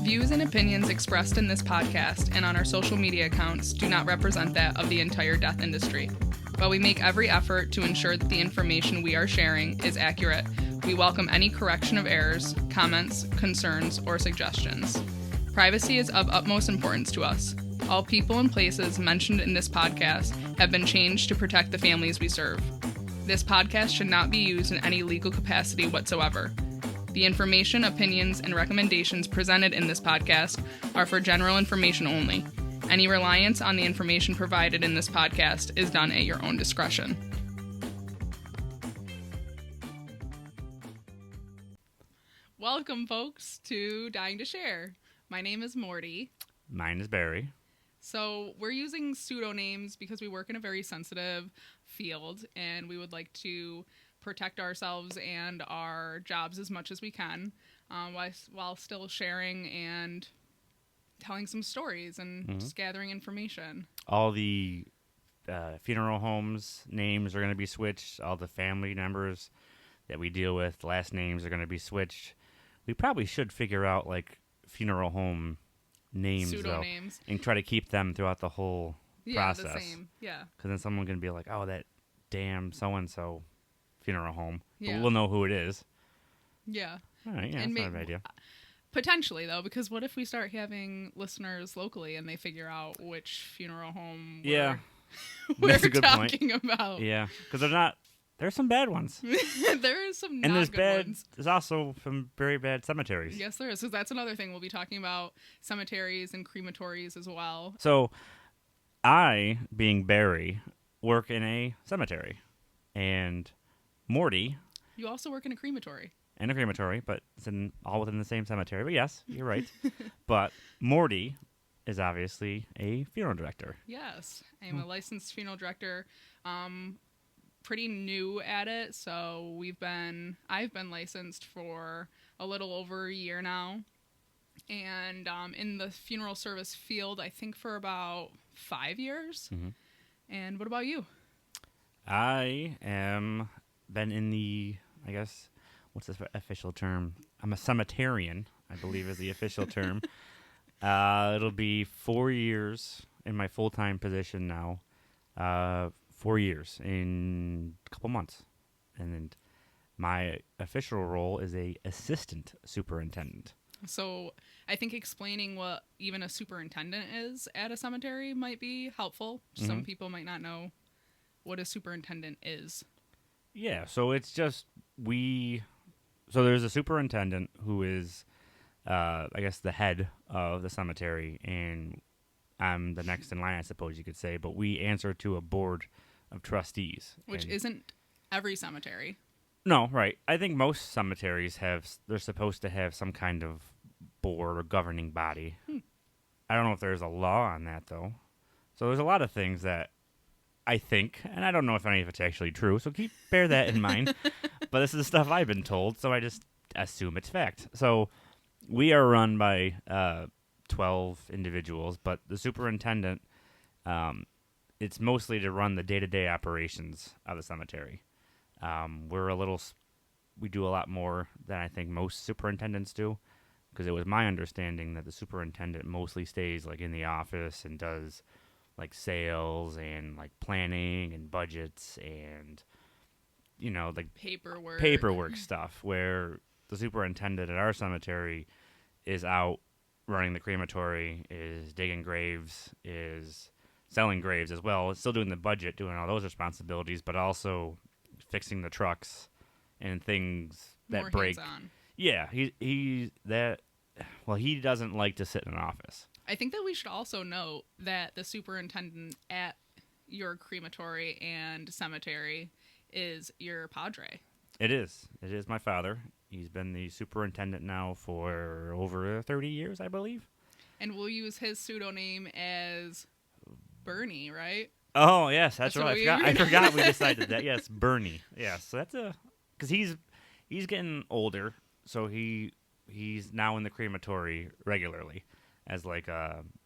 Views and opinions expressed in this podcast and on our social media accounts do not represent that of the entire death industry. While we make every effort to ensure that the information we are sharing is accurate, we welcome any correction of errors, comments, concerns, or suggestions. Privacy is of utmost importance to us. All people and places mentioned in this podcast have been changed to protect the families we serve. This podcast should not be used in any legal capacity whatsoever. The information, opinions, and recommendations presented in this podcast are for general information only. Any reliance on the information provided in this podcast is done at your own discretion. Welcome, folks, to Dying to Share. My name is Morty. Mine is Barry. So we're using pseudonames because we work in a very sensitive field, and we would like to protect ourselves and our jobs as much as we can, while still sharing and telling some stories and just gathering information. All the funeral homes names are going to be switched. All the family members that we deal with, last names are going to be switched. We probably should figure out like funeral home names, Pseudo-names. And try to keep them throughout the whole process. Yeah, the same. Yeah. Because then someone can be like, oh, that damn so-and-so funeral home. Yeah. But we'll know who it is. Yeah. All right, yeah, And that's not a bad idea. Potentially, though, because what if we start having listeners locally and they figure out which funeral home we're That's a good talking about? Yeah, because there's some bad ones. There is some and not good ones. There's also some very bad cemeteries. Yes, there is. Because that's another thing. We'll be talking about cemeteries and crematories as well. So, I, being Barry, work in a cemetery. And Morty... You also work in a crematory. And a crematory, but it's all within the same cemetery. But yes, you're right. But Morty is obviously a funeral director. Yes. I am a licensed funeral director. Pretty new at it, so I've been licensed for a little over a year now. And in the funeral service field, I think for about 5 years. Mm-hmm. And what about you? I am been in the, I guess, what's the official term? I'm a cemeterian, I believe is the official term. It'll be 4 years in my full-time position now. 4 years in a couple months. And then my official role is a assistant superintendent. So I think explaining what even a superintendent is at a cemetery might be helpful. Mm-hmm. Some people might not know what a superintendent is. Yeah, so it's just so there's a superintendent who is, I guess, the head of the cemetery, and I'm the next in line, I suppose you could say, but we answer to a board of trustees. Which isn't every cemetery. No, right. I think most cemeteries they're supposed to have some kind of board or governing body. I don't know if there's a law on that, though. So there's a lot of things that I think, and I don't know if any of it's actually true, so bear that in mind. But this is the stuff I've been told, so I just assume it's fact. So we are run by 12 individuals, but the superintendent, it's mostly to run the day-to-day operations of the cemetery. We do a lot more than I think most superintendents do, because it was my understanding that the superintendent mostly stays like in the office and does like sales and like planning and budgets and, you know, like paperwork stuff, where the superintendent at our cemetery is out running the crematory, is digging graves, is selling graves as well. It's still doing the budget, doing all those responsibilities, but also fixing the trucks and things that more break. Hands-on. Yeah, he doesn't like to sit in an office. I think that we should also note that the superintendent at your crematory and cemetery is your padre. It is. It is my father. He's been the superintendent now for over 30 years, I believe. And we'll use his pseudonym as Bernie, right? Oh, yes, that's right. I forgot we decided that. Yes, Bernie. Yes, so that's because he's getting older, so he's now in the crematory regularly as like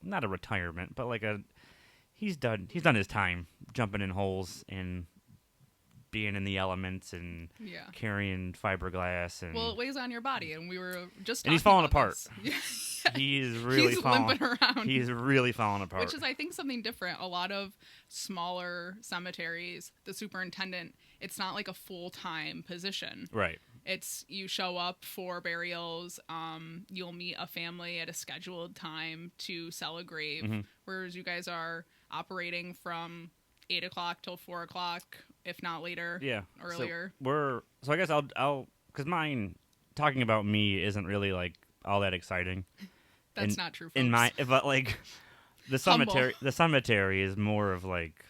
not a retirement, but like he's done his time jumping in holes and being in the elements and carrying fiberglass. And well, it weighs on your body, and we were just and he's falling apart. He's He's limping around. He's really falling apart. Which is, I think, something different. A lot of smaller cemeteries, the superintendent, it's not like a full-time position. Right. It's you show up for burials, you'll meet a family at a scheduled time to sell a grave, whereas you guys are operating from 8 o'clock till 4 o'clock, if not later. Yeah. Earlier. So I guess I'll because mine, talking about me isn't really like all that exciting. That's not true, folks. But like the cemetery is more of like,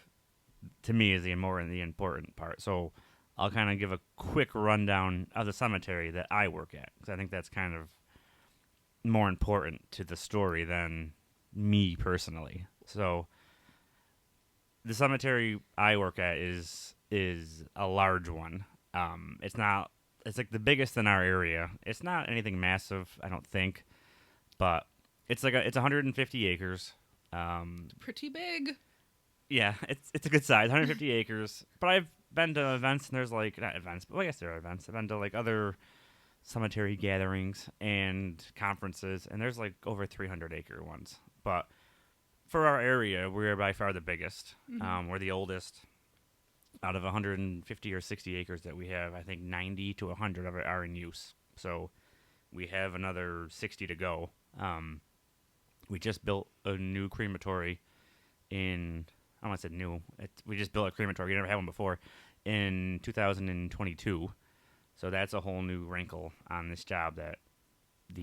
to me, is the important part. So I'll kind of give a quick rundown of the cemetery that I work at, because I think that's kind of more important to the story than me personally. So the cemetery I work at is a large one. It's like the biggest in our area. It's not anything massive, I don't think, but it's 150 acres. Pretty big. Yeah, it's a good size, 150 acres. But I've been to events, and there's like, not events, but I guess there are events. I've been to like other cemetery gatherings and conferences, and there's like over 300-acre ones. But for our area, we're by far the biggest. We're the oldest. Out of 150 or 60 acres that we have, I think 90 to 100 of it are in use. So we have another 60 to go. We just built a new crematory in, I don't want to say new. We just built a crematory. We never had one before in 2022. So that's a whole new wrinkle on this job that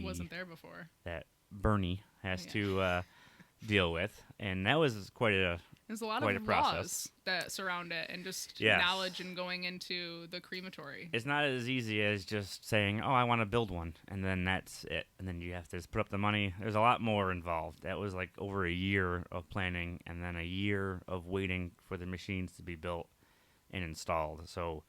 wasn't there before. That Bernie has to deal with, and that was There's a lot of laws that surround it, and just knowledge and going into the crematory. It's not as easy as just saying, "Oh, I want to build one," and then that's it. And then you have to just put up the money. There's a lot more involved. That was like over a year of planning, and then a year of waiting for the machines to be built and installed. So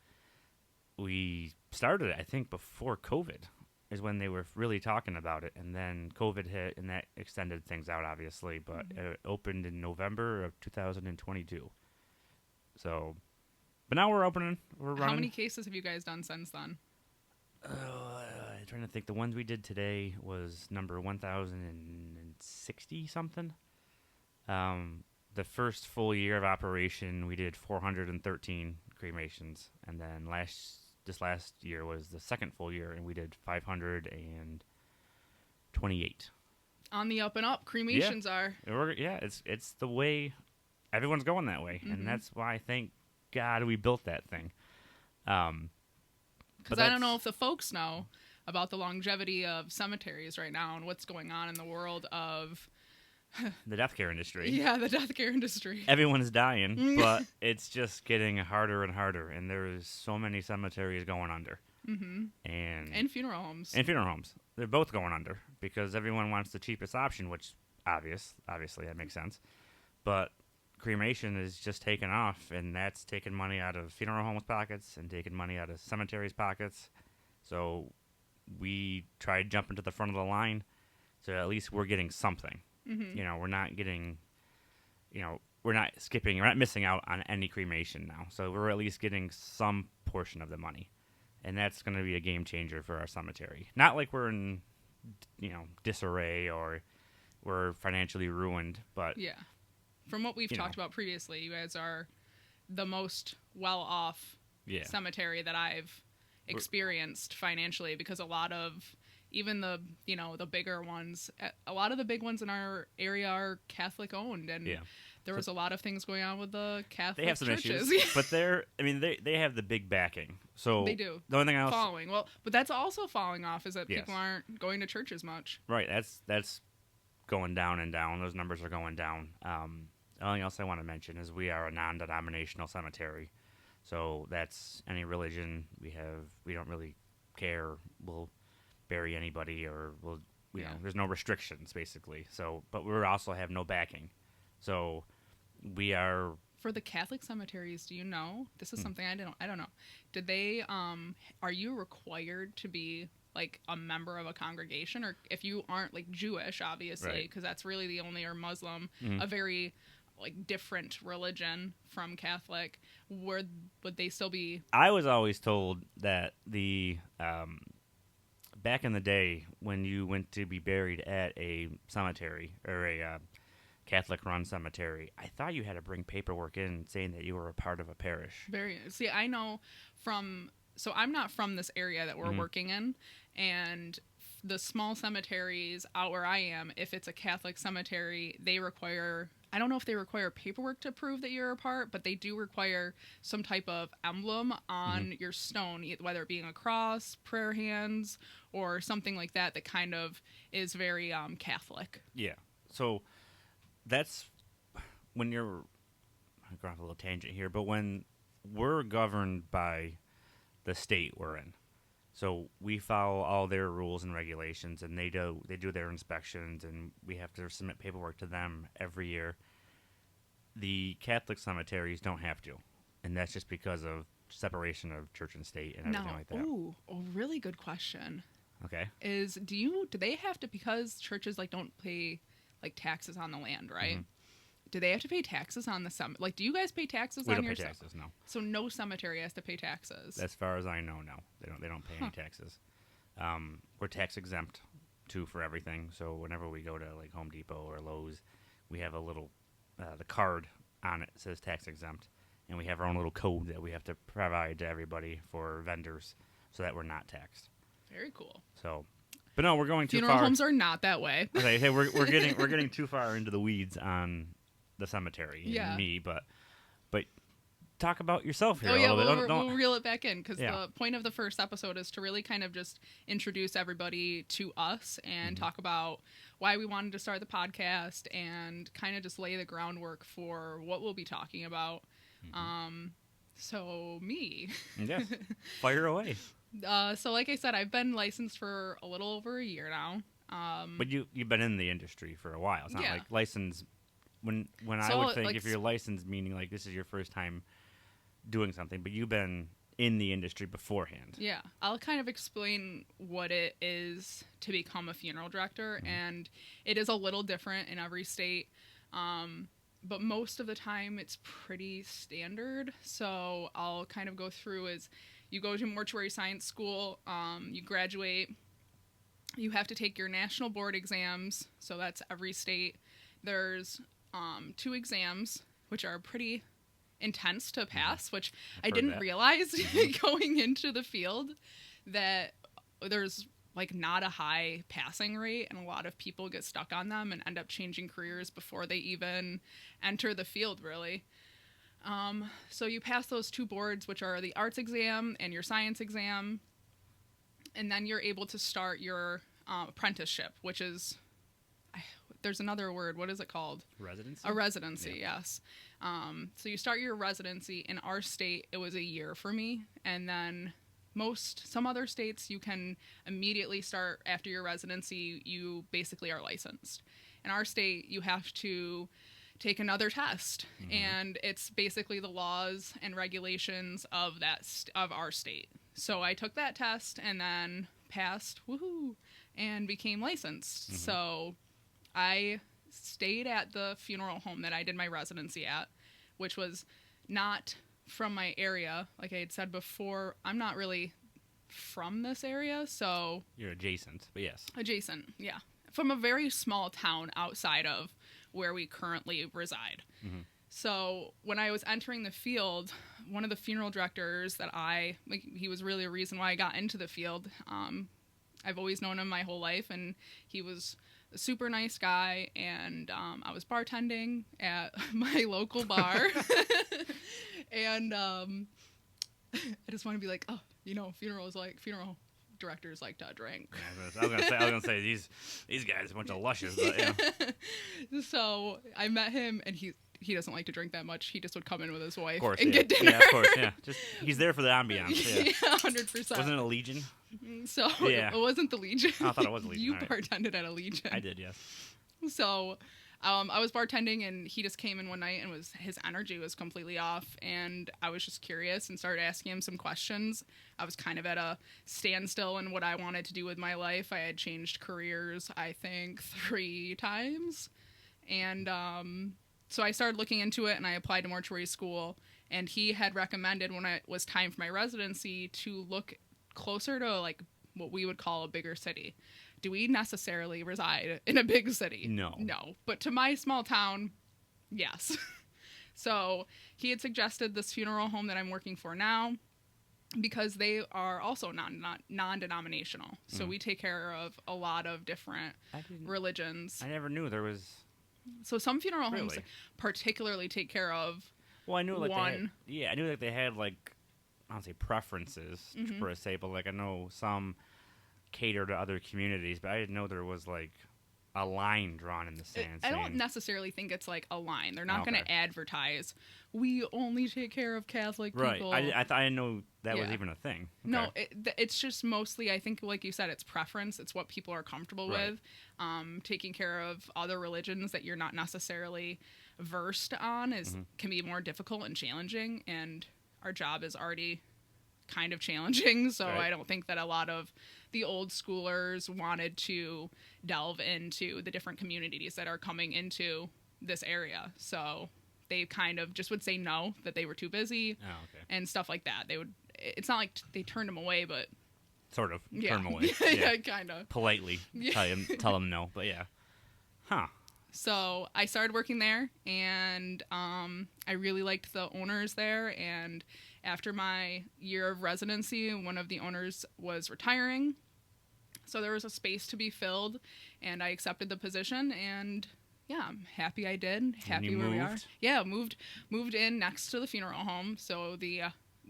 we started it, I think, before COVID is when they were really talking about it, and then COVID hit, and that extended things out, obviously, but it opened in November of 2022. So, but now we're opening, we're running. How many cases have you guys done since then? I'm trying to think. The ones we did today was number 1,060 something. The first full year of operation, we did 413 cremations, and then this last year was the second full year, and we did 528. On the up and up, cremations are. Yeah, it's the way everyone's going that way, and that's why, thank God, we built that thing. Because I don't know if the folks know about the longevity of cemeteries right now and what's going on in the world of the death care industry. Yeah, the death care industry. Everyone's dying, but it's just getting harder and harder, and there's so many cemeteries going under. And funeral homes. And funeral homes. They're both going under because everyone wants the cheapest option, which obviously that makes sense. But cremation is just taking off, and that's taking money out of funeral homes' pockets and taking money out of cemeteries' pockets. So we tried jumping to the front of the line, so at least we're getting something. We're not getting, we're not missing out on any cremation now. So we're at least getting some portion of the money. And that's going to be a game changer for our cemetery. Not like we're in, disarray or we're financially ruined, but... Yeah. From what we've talked about previously, you guys are the most well-off cemetery that I've experienced financially, because a lot of... Even the bigger ones, a lot of the big ones in our area are Catholic owned, and there was a lot of things going on with the Catholic They have some churches. issues, but they have the big backing. So they do. The only thing else following but that's also falling off, is that people aren't going to church as much. Right. That's going down and down. Those numbers are going down. The only thing else I want to mention is we are a non-denominational cemetery, so that's any religion we have. We don't really care. We'll bury anybody, or there's no restrictions basically. So, but we also have no backing. So we are, for the Catholic cemeteries, do you know, this is something I don't know, did they are you required to be like a member of a congregation, or if you aren't like Jewish, obviously, because that's really the only, or Muslim, a very like different religion from Catholic, would they still be? I was always told that the back in the day when you went to be buried at a cemetery or a Catholic-run cemetery, I thought you had to bring paperwork in saying that you were a part of a parish. See, I know so I'm not from this area that we're working in, and the small cemeteries out where I am, if it's a Catholic cemetery, they require, I don't know if they require paperwork to prove that you're a part, but they do require some type of emblem on your stone, whether it being a cross, prayer hands, or something like that kind of is very Catholic. Yeah. So that's when you're, I'm going off a little tangent here, but when we're governed by the state we're in, so we follow all their rules and regulations, and they do their inspections, and we have to submit paperwork to them every year. The Catholic cemeteries don't have to, and that's just because of separation of church and state and everything like that. Ooh, a really good question. Okay. Do they have to, because churches like don't pay like taxes on the land, right? Do they have to pay taxes on the cemetery? Like, do you guys pay taxes on your We don't pay taxes, no. So no cemetery has to pay taxes. As far as I know, no. They don't pay any taxes. We're tax exempt too for everything. So whenever we go to like Home Depot or Lowe's, we have a little the card on it says tax exempt, and we have our own little code that we have to provide to everybody for vendors so that we're not taxed. Very cool. So, but no, we're going too far. Funeral homes are not that way. Okay, hey, we're getting too far into the weeds on the cemetery and me, but talk about yourself here a little bit. We'll reel it back in, because Yeah. the point of the first episode is to really kind of just introduce everybody to us and talk about why we wanted to start the podcast and kind of just lay the groundwork for what we'll be talking about. So me. Yes, fire away. So like I said, I've been licensed for a little over a year now. But you've been in the industry for a while. It's not like license. When I So, would think like, if you're licensed, meaning like this is your first time doing something, but you've been in the industry beforehand. Yeah, I'll kind of explain what it is to become a funeral director, and it is a little different in every state, but most of the time it's pretty standard. So I'll kind of go through as you go to mortuary science school, you graduate, you have to take your national board exams, so that's every state. There's 2 exams, which are pretty intense to pass, which I didn't realize going into the field, that there's like not a high passing rate, and a lot of people get stuck on them and end up changing careers before they even enter the field, really. So you pass those 2 boards, which are the arts exam and your science exam, and then you're able to start your apprenticeship, which is, there's another word. What is it called? Residency? A residency, yes. So you start your residency. In our state, it was a year for me. And then some other states, you can immediately start after your residency. You basically are licensed. In our state, you have to take another test. And it's basically the laws and regulations of of our state. So I took that test and then passed, and became licensed. So I stayed at the funeral home that I did my residency at, which was not from my area. Like I had said before, I'm not really from this area, so... You're adjacent, but yes. Adjacent, yeah. From a very small town outside of where we currently reside. So when I was entering the field, one of the funeral directors that he was really a reason why I got into the field. I've always known him my whole life, and he was a super nice guy, and I was bartending at my local bar, and I just want to be like, funeral directors like to drink. Yeah, I was gonna say these guys are a bunch of lushes, but yeah. So I met him, and he doesn't like to drink that much. He just would come in with his wife and get dinner. Yeah, of course, yeah. He's there for the ambiance. Yeah, 100%. Wasn't it a Legion? So it wasn't the Legion. I thought it was a Legion. You bartended at a Legion. I did, yes. So I was bartending, and he just came in one night, and his energy was completely off, and I was just curious and started asking him some questions. I was kind of at a standstill in what I wanted to do with my life. I had changed careers, I think, 3 times, and So I started looking into it, and I applied to mortuary school, and he had recommended when it was time for my residency to look closer to like what we would call a bigger city. Do we necessarily reside in a big city? No. But to my small town, yes. So he had suggested this funeral home that I'm working for now, because they are also non-denominational. So we take care of a lot of different religions. I never knew there was. So some funeral homes particularly take care of. Well, I knew like one. I knew like they had like, I don't say preferences per se, but like I know some cater to other communities, but I didn't know there was like a line drawn in the sand. I don't necessarily think it's like a line. They're not going to advertise, we only take care of Catholic people. Right. I didn't know that was even a thing. Okay. No, it's just mostly, I think, like you said, it's preference. It's what people are comfortable with. Taking care of other religions that you're not necessarily versed on can be more difficult and challenging, and our job is already kind of challenging, so I don't think that a lot of the old schoolers wanted to delve into the different communities that are coming into this area. So they kind of just would say no, that they were too busy and stuff like that. It's not like they turned them away, but sort of turn them away. Yeah, kind of politely tell them no, but So I started working there, and I really liked the owners there. And after my year of residency, one of the owners was retiring, so there was a space to be filled, and I accepted the position. And yeah, I'm happy I did. Happy where we are. Yeah, moved in next to the funeral home. So the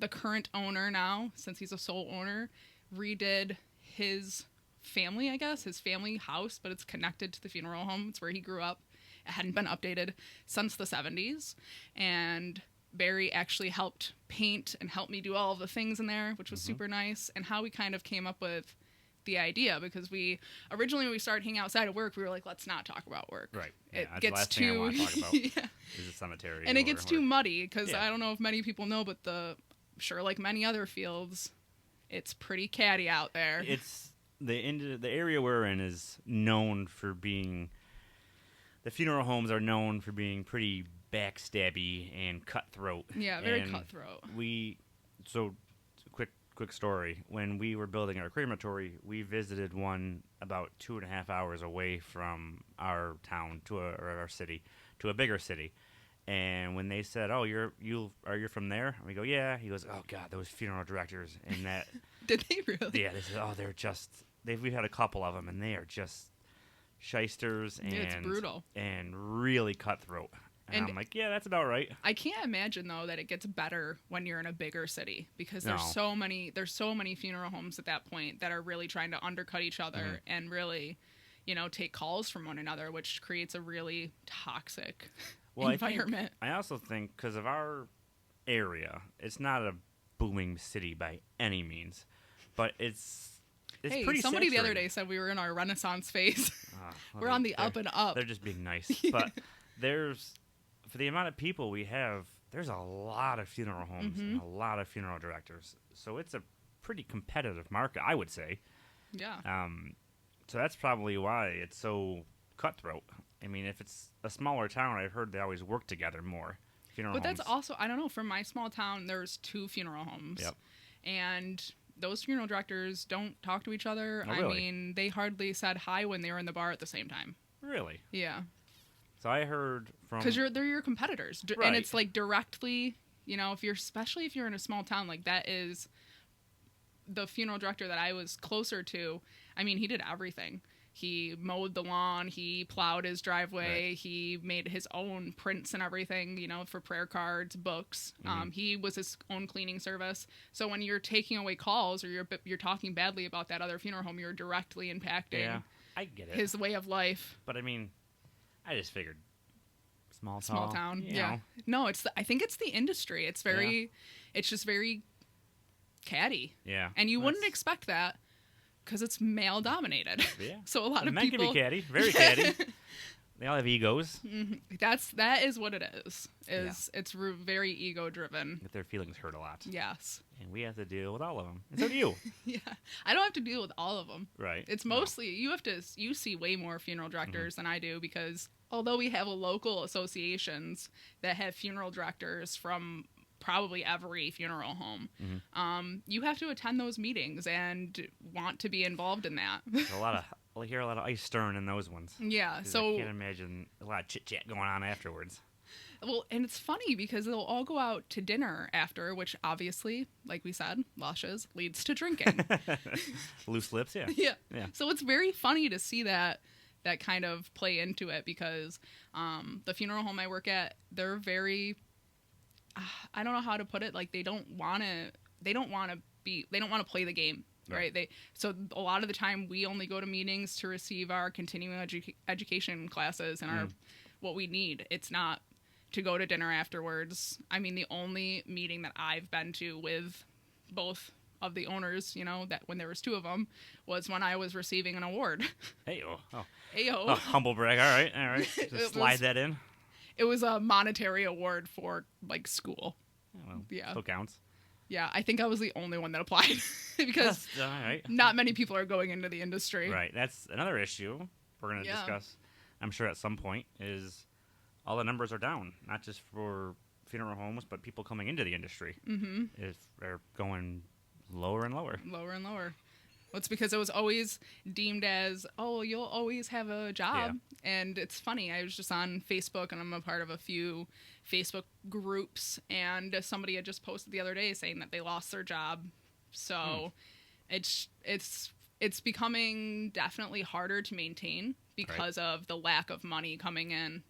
current owner now, since he's a sole owner, redid his family, I guess, his family house, but it's connected to the funeral home. It's where he grew up. It hadn't been updated since the 70s. And Barry actually helped paint and helped me do all of the things in there, which was super nice. And how we kind of came up with the idea, because we originally, when we started hanging outside of work, we were like, let's not talk about work. Right. It that's gets the last too thing I want to talk about is the cemetery. And it gets too muddy, because I don't know if many people know, but like many other fields, it's pretty catty out there. It's the area we're in is known for being. The funeral homes are known for being pretty backstabby and cutthroat. Yeah, very cutthroat. Quick story. When we were building our crematory, we visited one about 2.5 hours away from our town or our city to a bigger city. And when they said, "Oh, are you from there?" And we go, "Yeah." He goes, "Oh God, those funeral directors and that." Did they really? Yeah, they said, "Oh, we've had a couple of them, and they are just shysters and it's brutal and really cutthroat." And I'm like, yeah, that's about right. I can't imagine though that it gets better when you're in a bigger city, because there's so many funeral homes at that point that are really trying to undercut each other and really, take calls from one another, which creates a really toxic environment. I also think because of our area, it's not a booming city by any means, but it's pretty somebody saturated. The other day said we were in our Renaissance phase. We're on the up and up. They're just being nice. But for the amount of people we have, there's a lot of funeral homes and a lot of funeral directors. So it's a pretty competitive market, I would say. Yeah. So that's probably why it's so cutthroat. I mean, if it's a smaller town, I've heard they always work together more. Funeral homes. That's also, I don't know, from my small town, there's 2 funeral homes. Yep. And those funeral directors don't talk to each other. Oh, really? I mean, they hardly said hi when they were in the bar at the same time. Really? Yeah. So I heard from... Because they're your competitors. Right. And it's like directly, especially if you're in a small town, like that is the funeral director that I was closer to. I mean, he did everything. He mowed the lawn, he plowed his driveway, he made his own prints and everything, for prayer cards, books. He was his own cleaning service. So when you're taking away calls or you're talking badly about that other funeral home, you're directly impacting I get it. his way of life. But I mean, I just figured small town. Yeah. No, I think it's the industry. It's it's just very catty. Yeah. And you wouldn't expect that, because it's male dominated. Yeah. So a lot of men people can be catty, very catty. They all have egos. That is what it is. It's very ego driven. Get their feelings hurt a lot. Yes. And we have to deal with all of them. And so do you. Yeah. I don't have to deal with all of them. Right. It's mostly you see way more funeral directors than I do, because although we have local associations that have funeral directors from probably every funeral home, you have to attend those meetings and want to be involved in that. There's I hear a lot of ice stirring in those ones. Yeah, 'Cause so I can't imagine a lot of chit chat going on afterwards. well, and it's funny because they'll all go out to dinner after, which obviously, like we said, lushes leads to drinking. Loose lips, yeah. Yeah. So it's very funny to see that kind of play into it because the funeral home I work at, they're very, I don't know how to put it, like they don't want to play the game. Right. So a lot of the time we only go to meetings to receive our continuing education classes and our what we need. It's not to go to dinner afterwards. I mean, the only meeting that I've been to with both of the owners, that when there was two of them, was when I was receiving an award. Hey-o. Oh. Ayo. Oh, humble brag. All right. Just slide that in. It was a monetary award for like school. Oh, well, yeah. Still counts. Yeah, I think I was the only one that applied because All right. not many people are going into the industry. Right. That's another issue we're going to discuss, I'm sure, at some point, is all the numbers are down, not just for funeral homes, but people coming into the industry. Mm-hmm. They're going lower and lower. Lower and lower. Well, it's because it was always deemed as, oh, you'll always have a job. Yeah. And it's funny. I was just on Facebook, and I'm a part of a few Facebook groups, and somebody had just posted the other day saying that they lost their job. So it's becoming definitely harder to maintain because of the lack of money coming in.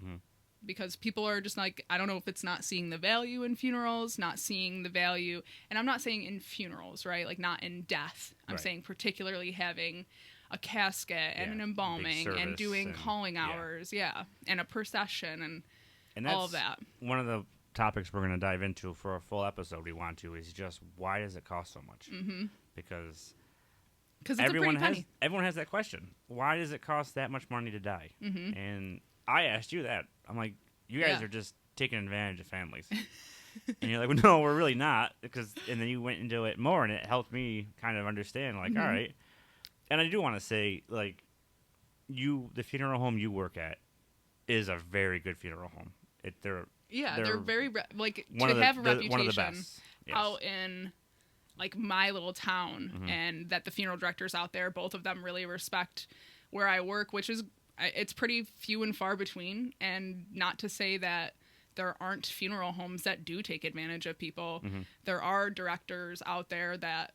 Mm-hmm. Because people are just like, I don't know if it's not seeing the value in funerals, not seeing the value. And I'm not saying in funerals, right? Like not in death. I'm saying particularly having a casket and an embalming and doing calling hours. Yeah. And a procession and all of that. One of the topics we're going to dive into for a full episode we want to is just why does it cost so much? Mm-hmm. Because it's everyone has that question. Why does it cost that much money to die? Mm-hmm. And I asked you that. I'm like, you guys are just taking advantage of families. And you're like, well, no, we're really not. And then you went into it more, and it helped me kind of understand, like, all right. And I do want to say, like, the funeral home you work at is a very good funeral home. They're very, like, to have a reputation one of the best. Yes. Out in, like, my little town, and that the funeral directors out there, both of them really respect where I work, which is, it's pretty few and far between, and not to say that there aren't funeral homes that do take advantage of people. Mm-hmm. There are directors out there that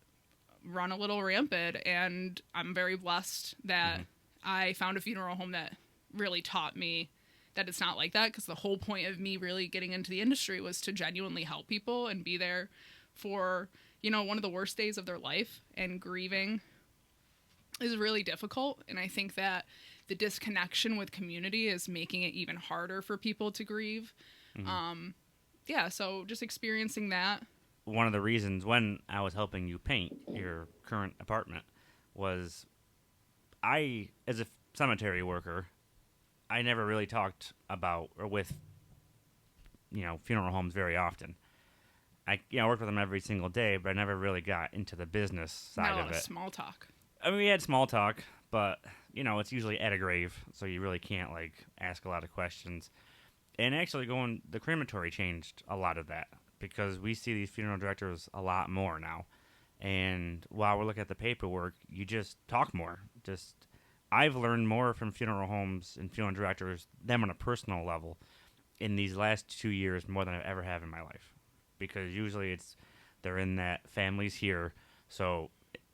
run a little rampant, and I'm very blessed that I found a funeral home that really taught me that it's not like that, because the whole point of me really getting into the industry was to genuinely help people and be there for, one of the worst days of their life, and grieving is really difficult, and I think that the disconnection with community is making it even harder for people to grieve. Mm-hmm. So just experiencing that. One of the reasons when I was helping you paint your current apartment was as a cemetery worker, I never really talked about or with, funeral homes very often. I worked with them every single day, but I never really got into the business side of it. Small talk. I mean, we had small talk, but, it's usually at a grave, so you really can't, ask a lot of questions. And actually the crematory changed a lot of that, because we see these funeral directors a lot more now. And while we're looking at the paperwork, you just talk more. I've learned more from funeral homes and funeral directors, them on a personal level, in these last 2 years more than I ever have in my life. Because usually they're in that family's here, so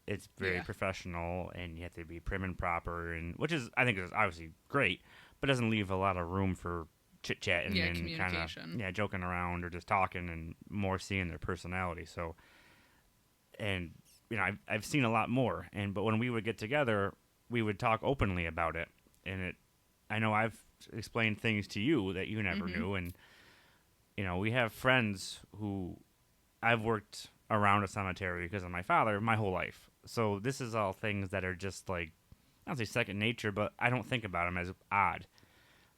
it's very professional, and you have to be prim and proper, and I think is obviously great, but doesn't leave a lot of room for chit-chatting and kind of joking around or just talking, and more seeing their personality. So, and I've seen a lot more, but when we would get together, we would talk openly about it, and I know I've explained things to you that you never knew, and we have friends who I've worked around a cemetery because of my father my whole life. So this is all things that are just I don't say second nature, but I don't think about them as odd.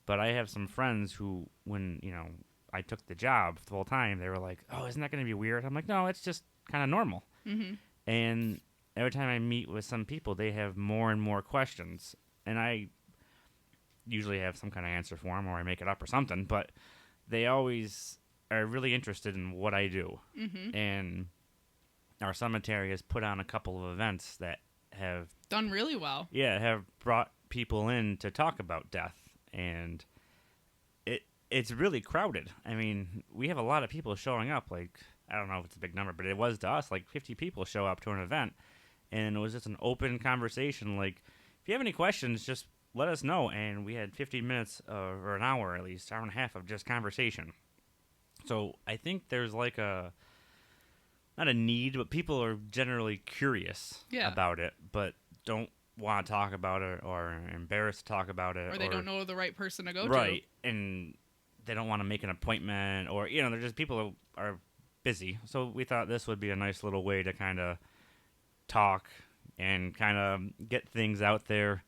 But I have some friends who, when, I took the job full time, they were like, oh, isn't that going to be weird? I'm like, no, it's just kind of normal. Mm-hmm. And every time I meet with some people, they have more and more questions. And usually have some kind of answer for them, or I make it up or something. But they always are really interested in what I do. Mm-hmm. And our cemetery has put on a couple of events that have Done really well. Yeah, have brought people in to talk about death, and it's really crowded. I mean, we have a lot of people showing up. Like, I don't know if it's a big number, but it was to us. Like 50 people show up to an event, and it was just an open conversation. Like, if you have any questions, just let us know. And we had 15 minutes or an hour at least, hour and a half of just conversation. So I think there's like not a need, but people are generally curious about it, but don't want to talk about it or embarrassed to talk about it. Or they don't know the right person to go to. Right, and they don't want to make an appointment, or, they're just people who are busy. So we thought this would be a nice little way to kind of talk and kind of get things out there.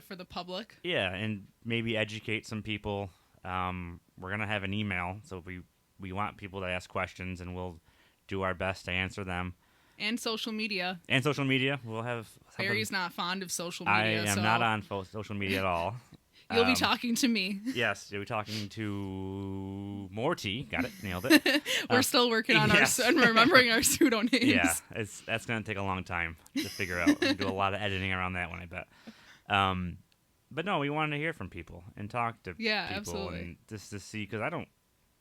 For the public. Yeah, and maybe educate some people. We're going to have an email, so we want people to ask questions, and we'll do our best to answer them. And social media. We'll have something. Barry's not fond of social media. I am not on social media at all. You'll be talking to me. Yes, you'll be talking to Morty. Got it. Nailed it. We're still working on and remembering our pseudo names. Yeah, that's going to take a long time to figure out. We'll do a lot of editing around that one, I bet. But no, we wanted to hear from people and talk to people. Absolutely. And just to see, because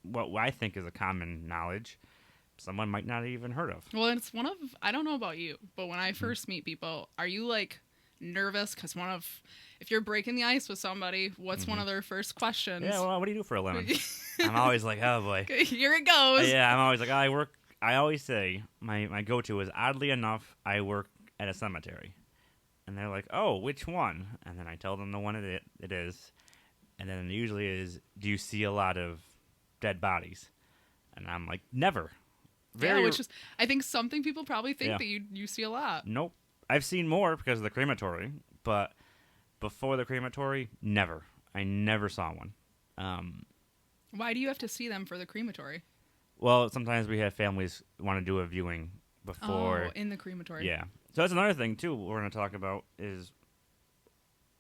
what I think is a common knowledge, someone might not have even heard of. Well, it's I don't know about you, but when I first meet people, are you like nervous? Because if you're breaking the ice with somebody, what's one of their first questions? Yeah, well, what do you do for a living? I'm always like, oh boy. Here it goes. Yeah, I'm always like, I always say, my go-to is, oddly enough, I work at a cemetery. And they're like, oh, which one? And then I tell them the one it is. And then it usually is, do you see a lot of dead bodies? And I'm like, never. Which is, I think something people probably think that you see a lot. Nope. I've seen more because of the crematory, but before the crematory, never. I never saw one. Why do you have to see them for the crematory? Well, sometimes we have families want to do a viewing before. Oh, in the crematory. Yeah. So that's another thing, too, we're going to talk about is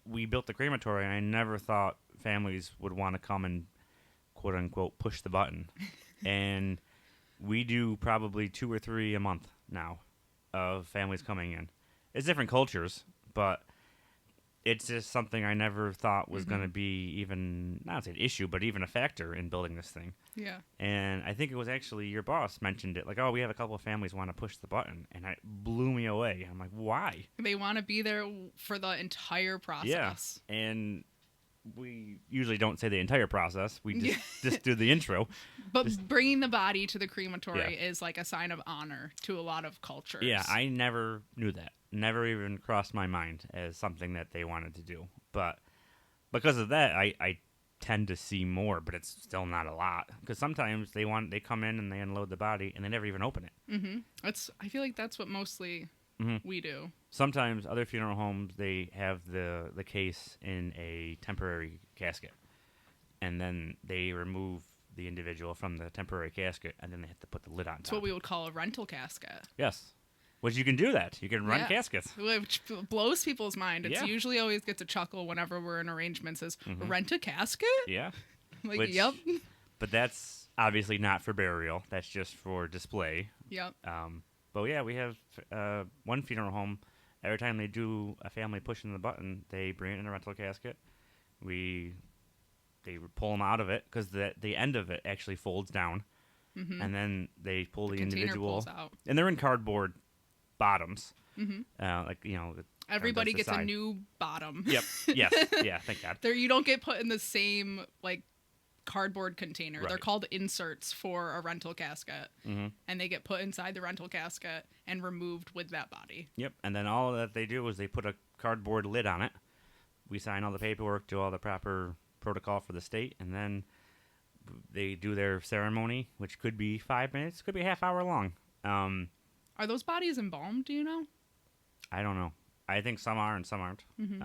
we built the crematory, and I never thought families would want to come and, quote-unquote, push the button. And we do probably 2 or 3 a month now of families coming in. It's different cultures, but it's just something I never thought was going to be even, not an issue, but even a factor in building this thing. Yeah. And I think it was actually your boss mentioned it, like, oh, we have a couple of families want to push the button, and it blew me away. I'm like, why? They want to be there for the entire process. Yeah, and we usually don't say the entire process. We just do the intro. But bringing the body to the crematory is like a sign of honor to a lot of cultures. Yeah, I never knew that. Never even crossed my mind as something that they wanted to do. But because of that, I tend to see more, but it's still not a lot. Because sometimes they come in and they unload the body and they never even open it. Mm-hmm. I feel like that's what mostly we do. Sometimes other funeral homes, they have the case in a temporary casket. And then they remove the individual from the temporary casket, and then they have to put the lid on top. That's what we would call a rental casket. Yes. Which you can do that. You can rent caskets. Which blows people's mind. It's usually always gets a chuckle whenever we're in arrangements is, rent a casket? Yeah. Yep. But that's obviously not for burial. That's just for display. Yep. But yeah, we have one funeral home. Every time they do a family pushing the button, they bring it in a rental casket. They pull them out of it because the end of it actually folds down. Mm-hmm. And then they pull the individual. Pulls out. And they're in cardboard bottoms. Mm-hmm. Everybody gets a new bottom. Yep. Yes. Yeah. Thank God. You don't get put in the same cardboard container. Right. They're called inserts for a rental casket, and they get put inside the rental casket and removed with that body. Yep. And then all that they do is they put a cardboard lid on it. We sign all the paperwork, do all the proper protocol for the state, and then they do their ceremony, which could be 5 minutes, could be a half hour long. Are those bodies embalmed, do you know? I don't know. I think some are and some aren't. Mm-hmm.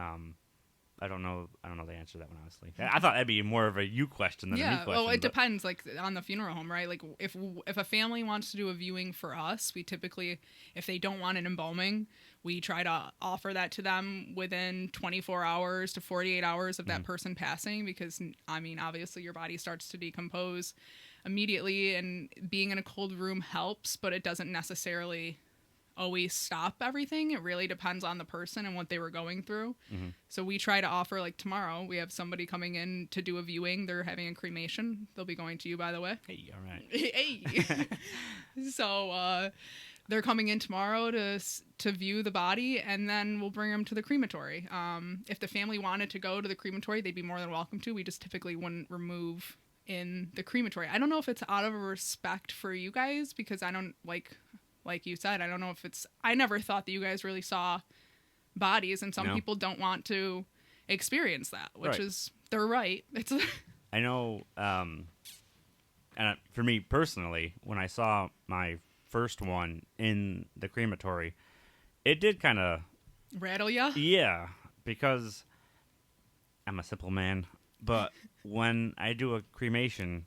I don't know the answer to that one, honestly. I thought that'd be more of a you question than a me question. Well, it depends, on the funeral home, right? If a family wants to do a viewing for us, we typically, if they don't want an embalming, We try to offer that to them within 24 hours to 48 hours of that person passing, because, I mean, obviously your body starts to decompose immediately, and being in a cold room helps, but it doesn't necessarily always stop everything. It really depends on the person and what they were going through. So we try to offer, like tomorrow, we have somebody coming in to do a viewing. They're having a cremation. They'll be going to you, by the way. Hey, all right. Hey. So they're coming in tomorrow to view the body, and then we'll bring them to the crematory. If the family wanted to go to the crematory, they'd be more than welcome to. We just typically wouldn't remove in the crematory. I don't know if it's out of respect for you guys, because I don't like you said, I don't know if it's, I never thought that you guys really saw bodies, and some people don't want to experience that, which is, they're right. It's I know, and for me personally, when I saw my first one in the crematory, it did kind of rattle ya? Yeah, because I'm a simple man, but when I do a cremation,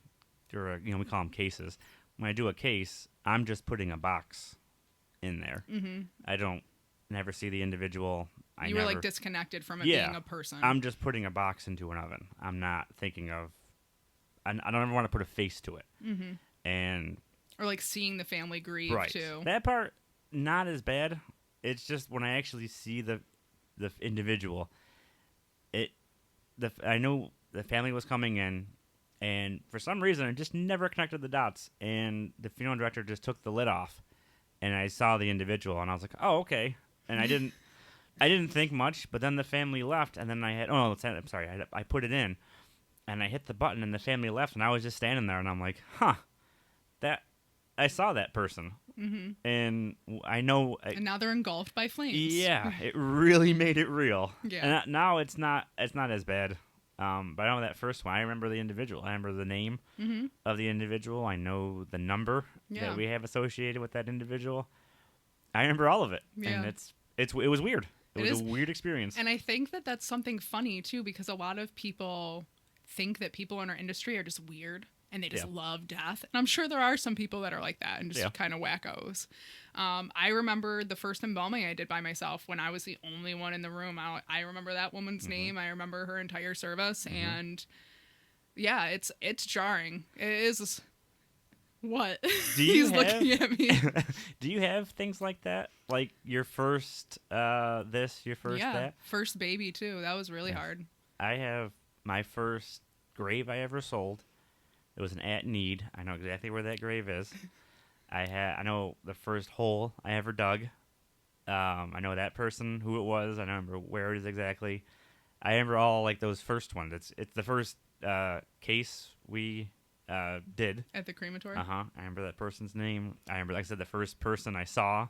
or we call them cases, when I do a case, I'm just putting a box in there. I don't never see the individual. You were like disconnected from it being a person. I'm just putting a box into an oven. I'm not thinking of. I don't ever want to put a face to it. And or like seeing the family grieve too. That part not as bad. It's just when I actually see the individual. I know the family was coming in. And for some reason, I just never connected the dots. And the funeral director just took the lid off, and I saw the individual, and I was like, "Oh, okay." And I didn't think much. But then the family left, and then I put it in, and I hit the button, and the family left, and I was just standing there, and I'm like, "Huh, I saw that person." And I know. And now they're engulfed by flames. Yeah, it really made it real. Yeah. And now it's not as bad. But I know that first one, I remember the individual. I remember the name of the individual. I know the number that we have associated with that individual. I remember all of it. Yeah. And it was weird. It was a weird experience. And I think that that's something funny, too, because a lot of people think that people in our industry are just weird and they just love death. And I'm sure there are some people that are like that and just kind of wackos. I remember the first embalming I did by myself when I was the only one in the room. I remember that woman's name. I remember her entire service. And yeah, it's jarring. It is. What? He's looking at me. Do you have things like that? Like your first your first that? First baby too. That was really hard. I have my first grave I ever sold. It was an at need. I know exactly where that grave is. I know the first hole I ever dug. I know that person, who it was. I don't remember where it is exactly. I remember all like those first ones. It's the first case we did at the crematory. I remember that person's name. I remember, like I said, the first person I saw.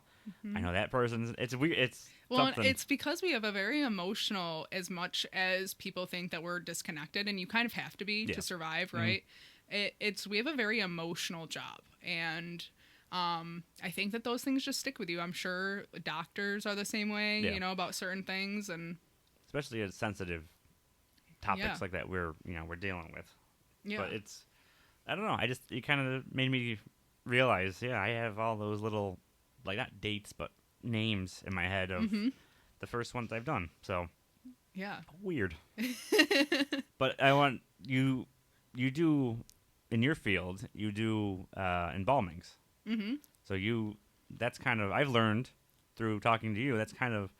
I know that person's. It's weird. It's something. It's because we have a very emotional. As much as people think that we're disconnected, and you kind of have to be to survive, right? We have a very emotional job, and I think that those things just stick with you. I'm sure doctors are the same way, about certain things, and especially as sensitive topics like that we're dealing with. Yeah, but it's, I don't know. It kind of made me realize, I have all those little, like, not dates, but names in my head of the first ones I've done. So yeah, weird. But I want you do. In your field, you do embalmings. So that's kind of, I've learned through talking to you, that's kind of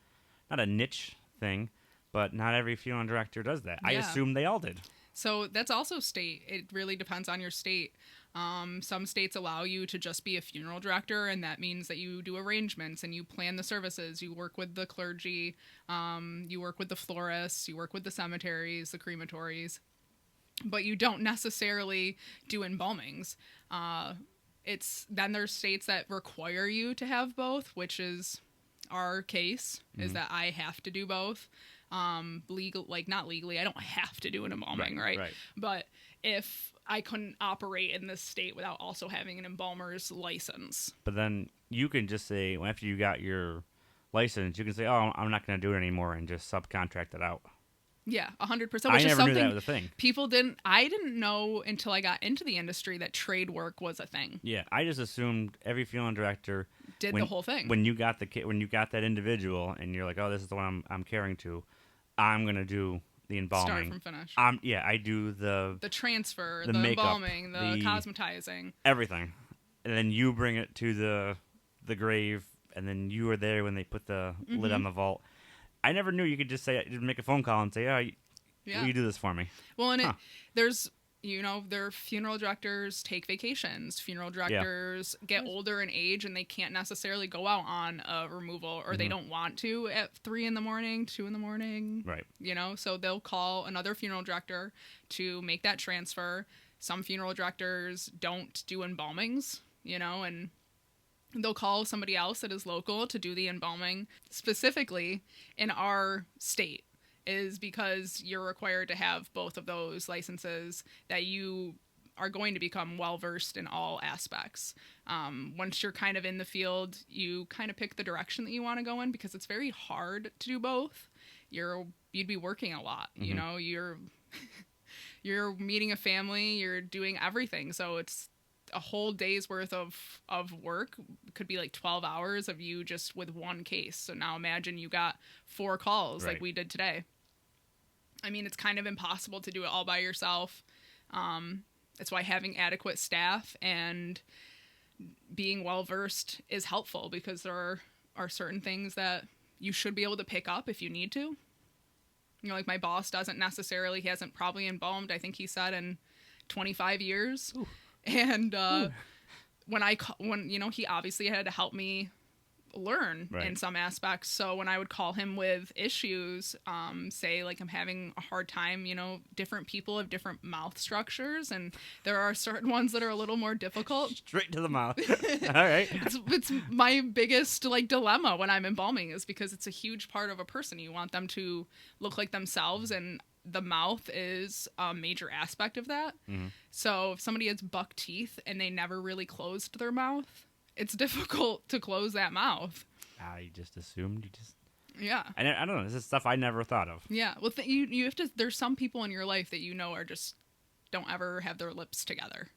not a niche thing, but not every funeral director does that. I assume they all did. So that's also state. It really depends on your state. Some states allow you to just be a funeral director, and that means that you do arrangements and you plan the services. You work with the clergy, you work with the florists, you work with the cemeteries, the crematories. But you don't necessarily do embalmings. Then there's states that require you to have both, which is our case, is that I have to do both. Not legally, I don't have to do an embalming, right? But if I couldn't operate in this state without also having an embalmer's license. But then you can just say, after you got your license, you can say, "Oh, I'm not going to do it anymore," and just subcontract it out. Yeah, 100%. I never knew that was a thing. I didn't know until I got into the industry that trade work was a thing. Yeah, I just assumed every funeral director did the whole thing. When you got that individual, and you're like, oh, this is the one I'm caring to, I'm gonna do the embalming. Start from finish. I do the transfer, the the makeup, embalming, the cosmetizing, everything, and then you bring it to the grave, and then you are there when they put the lid on the vault. I never knew you could just make a phone call and say, will you do this for me? Well, and there's, their funeral directors take vacations. Funeral directors get older in age, and they can't necessarily go out on a removal, or they don't want to at 3 a.m, 2 a.m. Right. So they'll call another funeral director to make that transfer. Some funeral directors don't do embalmings, and they'll call somebody else that is local to do the embalming. Specifically in our state, is because you're required to have both of those licenses, that you are going to become well-versed in all aspects. Once you're kind of in the field, you kind of pick the direction that you want to go in, because it's very hard to do both. You'd be working a lot, you're meeting a family, you're doing everything. So it's a whole day's worth of work. Could be like 12 hours of you just with one case. So now imagine you got 4 calls like we did today. I mean, it's kind of impossible to do it all by yourself. That's why having adequate staff and being well-versed is helpful, because there are certain things that you should be able to pick up if you need to. Like my boss he hasn't probably embalmed, I think he said, in 25 years. Ooh. And when he obviously had to help me learn in some aspects. So when I would call him with issues, say like I'm having a hard time, different people have different mouth structures, and there are certain ones that are a little more difficult. Straight to the mouth. All right. It's my biggest dilemma when I'm embalming, is because it's a huge part of a person. You want them to look like themselves, and the mouth is a major aspect of that. Mm-hmm. So if somebody has buck teeth and they never really closed their mouth, it's difficult to close that mouth. You just assumed Yeah. I don't know. This is stuff I never thought of. Yeah. Well, you have to. There's some people in your life that are just don't ever have their lips together.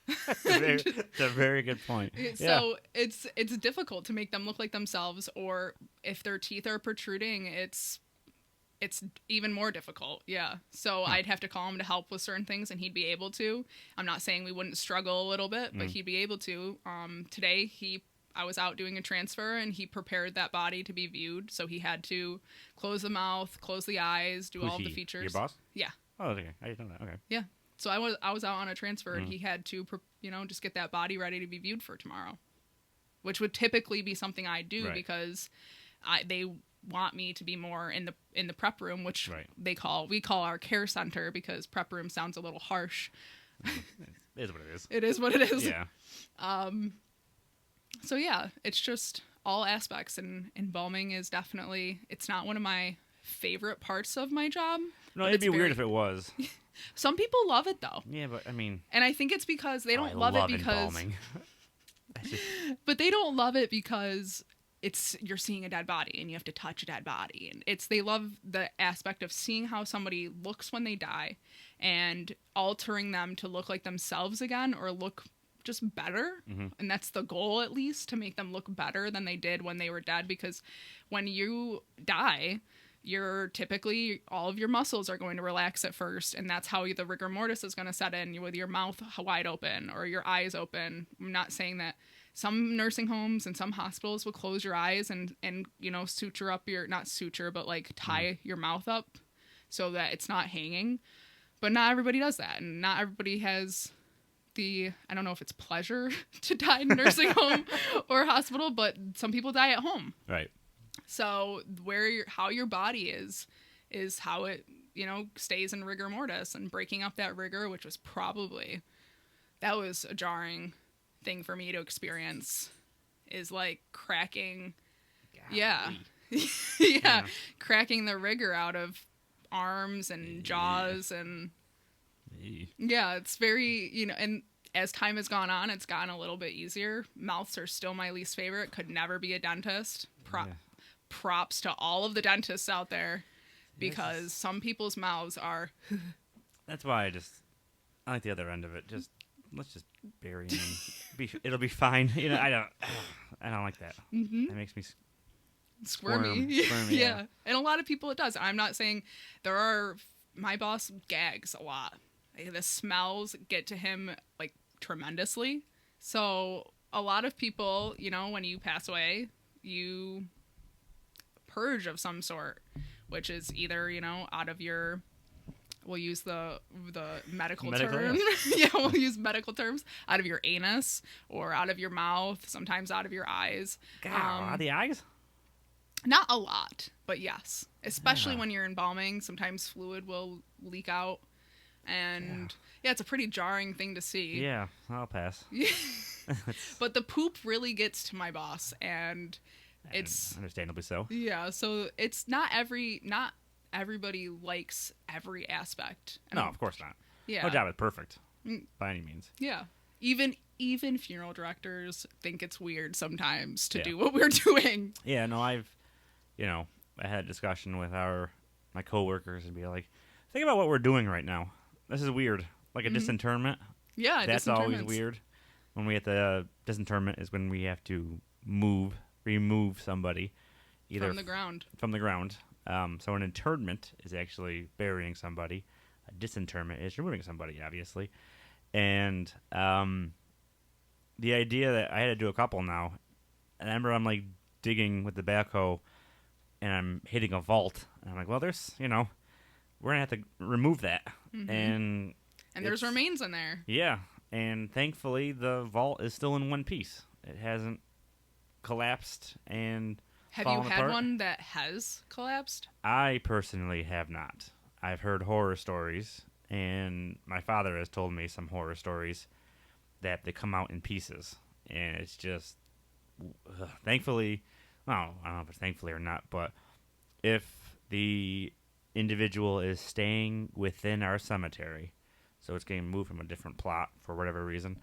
It's a very good point. So it's difficult to make them look like themselves, or if their teeth are protruding, it's even more difficult. Yeah. So I'd have to call him to help with certain things, and he'd be able to. I'm not saying we wouldn't struggle a little bit, but he'd be able to. Today I was out doing a transfer, and he prepared that body to be viewed. So he had to close the mouth, close the eyes, do all the features. Your boss? Yeah. Oh, okay. I didn't know that. Okay. Yeah. So I was out on a transfer, and he had to, just get that body ready to be viewed for tomorrow, which would typically be something I do because they want me to be more in the prep room, which we call our care center, because prep room sounds a little harsh. It is what it is. It is what it is. Yeah. So yeah, it's just all aspects, and embalming is definitely, it's not one of my favorite parts of my job. No, it'd be weird if it was. Some people love it though. Yeah, but I mean, and I think it's because they don't love it because embalming. But they don't love it because you're seeing a dead body and you have to touch a dead body, and they love the aspect of seeing how somebody looks when they die and altering them to look like themselves again, or look just better. Mm-hmm. And that's the goal, at least, to make them look better than they did when they were dead, because when you die, you're typically, all of your muscles are going to relax at first, and that's how the rigor mortis is going to set in, with your mouth wide open or your eyes open. I'm not saying that some nursing homes and some hospitals will close your eyes and suture up not suture, but like tie your mouth up so that it's not hanging. But not everybody does that, and not everybody has I don't know if it's pleasure to die in a nursing home or hospital, but some people die at home. Right. So how your body is how it, stays in rigor mortis, and breaking up that rigor, which was that was a jarring thing for me to experience, is like cracking. Golly. Yeah. Cracking the rigor out of arms and jaws, and yeah, it's very, and as time has gone on, it's gotten a little bit easier. Mouths are still my least favorite. Could never be a dentist. Props to all of the dentists out there, because some people's mouths are. That's why I like the other end of it. Just let's just bury him. It'll be fine. I don't like that. Mm-hmm. That makes me squirmy. Yeah. And a lot of people it does. I'm not saying my boss gags a lot. The smells get to him like tremendously. So a lot of people, when you pass away, you purge of some sort, which is either, out of your, we'll use the medical term. Yeah, we'll use medical terms. Out of your anus or out of your mouth, sometimes out of your eyes. God, out of the eyes? Not a lot, but yes. Especially when you're embalming, sometimes fluid will leak out. And yeah, it's a pretty jarring thing to see. Yeah, I'll pass. But the poop really gets to my boss, and it's understandably so. Yeah, so it's not everybody likes every aspect. No, of course not. Yeah. No job is perfect by any means. Yeah. Even funeral directors think it's weird sometimes to do what we're doing. Yeah, no, I had a discussion with my coworkers and be like, think about what we're doing right now. This is weird. Like a disinterment. Yeah, that's always weird. When we at the disinterment is when we have to remove somebody either from the ground. So an internment is actually burying somebody. A disinterment is removing somebody, obviously. And the idea that I had to do a couple now, and I remember I'm like digging with the backhoe and I'm hitting a vault. And I'm like, well, there's, we're going to have to remove that. Mm-hmm. And there's remains in there. Yeah. And thankfully, the vault is still in one piece. It hasn't collapsed and Have you had apart. one that has collapsed? I personally have not. I've heard horror stories, and my father has told me some horror stories that they come out in pieces. And it's just, thankfully, well, I don't know if it's thankfully or not, but if the individual is staying within our cemetery, so it's getting moved from a different plot for whatever reason,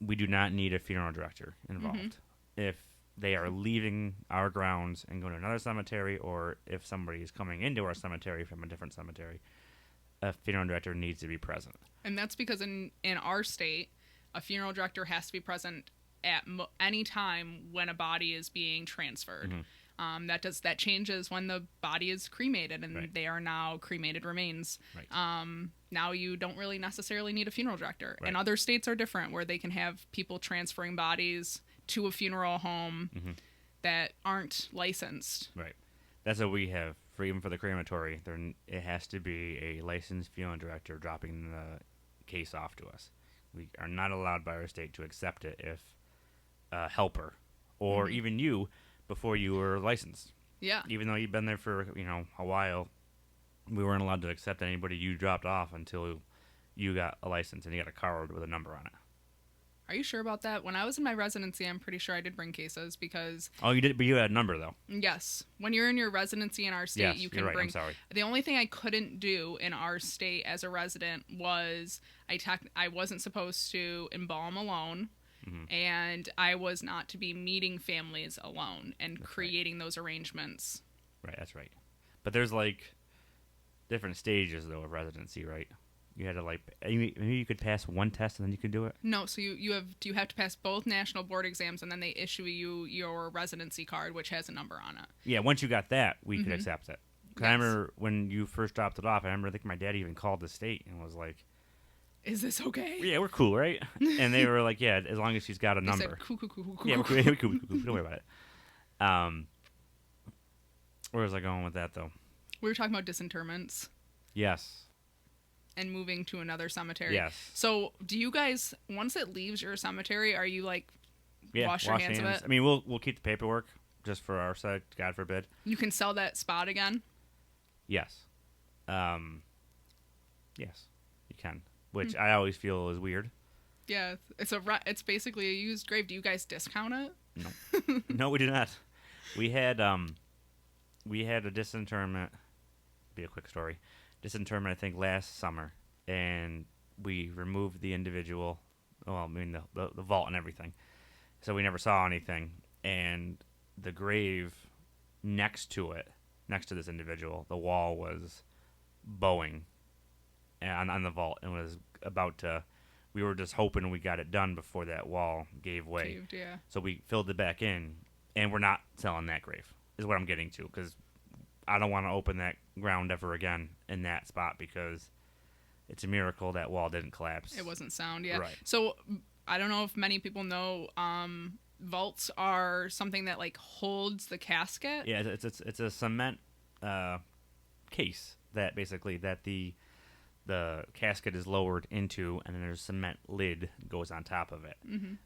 we do not need a funeral director involved. Mm-hmm. If they are leaving our grounds and going to another cemetery, or if somebody is coming into our cemetery from a different cemetery, a funeral director needs to be present. And that's because in our state, a funeral director has to be present at any time when a body is being transferred. Mm-hmm. That changes when the body is cremated, and they are now cremated remains. Right. Now you don't really necessarily need a funeral director. Right. And other states are different, where they can have people transferring bodies to a funeral home that aren't licensed. Right. That's what we have. For even for the crematory, it has to be a licensed funeral director dropping the case off to us. We are not allowed by our state to accept it if a helper or even you before you were licensed. Yeah. Even though you've been there for a while, we weren't allowed to accept anybody you dropped off until you got a license and you got a card with a number on it. Are you sure about that? When I was in my residency, I'm pretty sure I did bring cases because... Oh, you did, but you had a number, though. Yes. When you're in your residency in our state, you can you're right. bring... I'm sorry. The only thing I couldn't do in our state as a resident was I wasn't supposed to embalm alone, and I was not to be meeting families alone and creating those arrangements. Right, that's right. But there's, different stages, though, of residency, right? You had to maybe you could pass one test and then you could do it? No, so you have to pass both national board exams, and then they issue you your residency card, which has a number on it. Yeah, once you got that, we could accept it. Yes. I remember when you first dropped it off, I think my dad even called the state and was like, "Is this okay?" Yeah, we're cool, right? And they were like, "Yeah, as long as she's got a number." Said, cool. Yeah, we're cool. Don't worry about it. Where was I going with that, though? We were talking about disinterments. Yes. And moving to another cemetery. Yes. So, do you guys, once it leaves your cemetery, are you wash your hands of it? I mean, we'll keep the paperwork just for our side, God forbid. You can sell that spot again? Yes. Yes, you can. Which I always feel is weird. Yeah, it's basically a used grave. Do you guys discount it? No. No, we do not. We had a disinterment. Be a quick story. Disinterment, I think, last summer, and we removed the individual, the vault and everything, so we never saw anything, and the grave next to this individual, the wall was bowing on the vault and was about to we were just hoping we got it done before that wall gave way. Caved, yeah. So we filled it back in, and we're not selling that grave, is what I'm getting to, because I don't want to open that ground ever again in that spot, because it's a miracle that wall didn't collapse. It wasn't sound, yeah. Right. So I don't know if many people know, vaults are something that like holds the casket. Yeah, it's a cement case that basically that the casket is lowered into, and then there's a cement lid goes on top of it.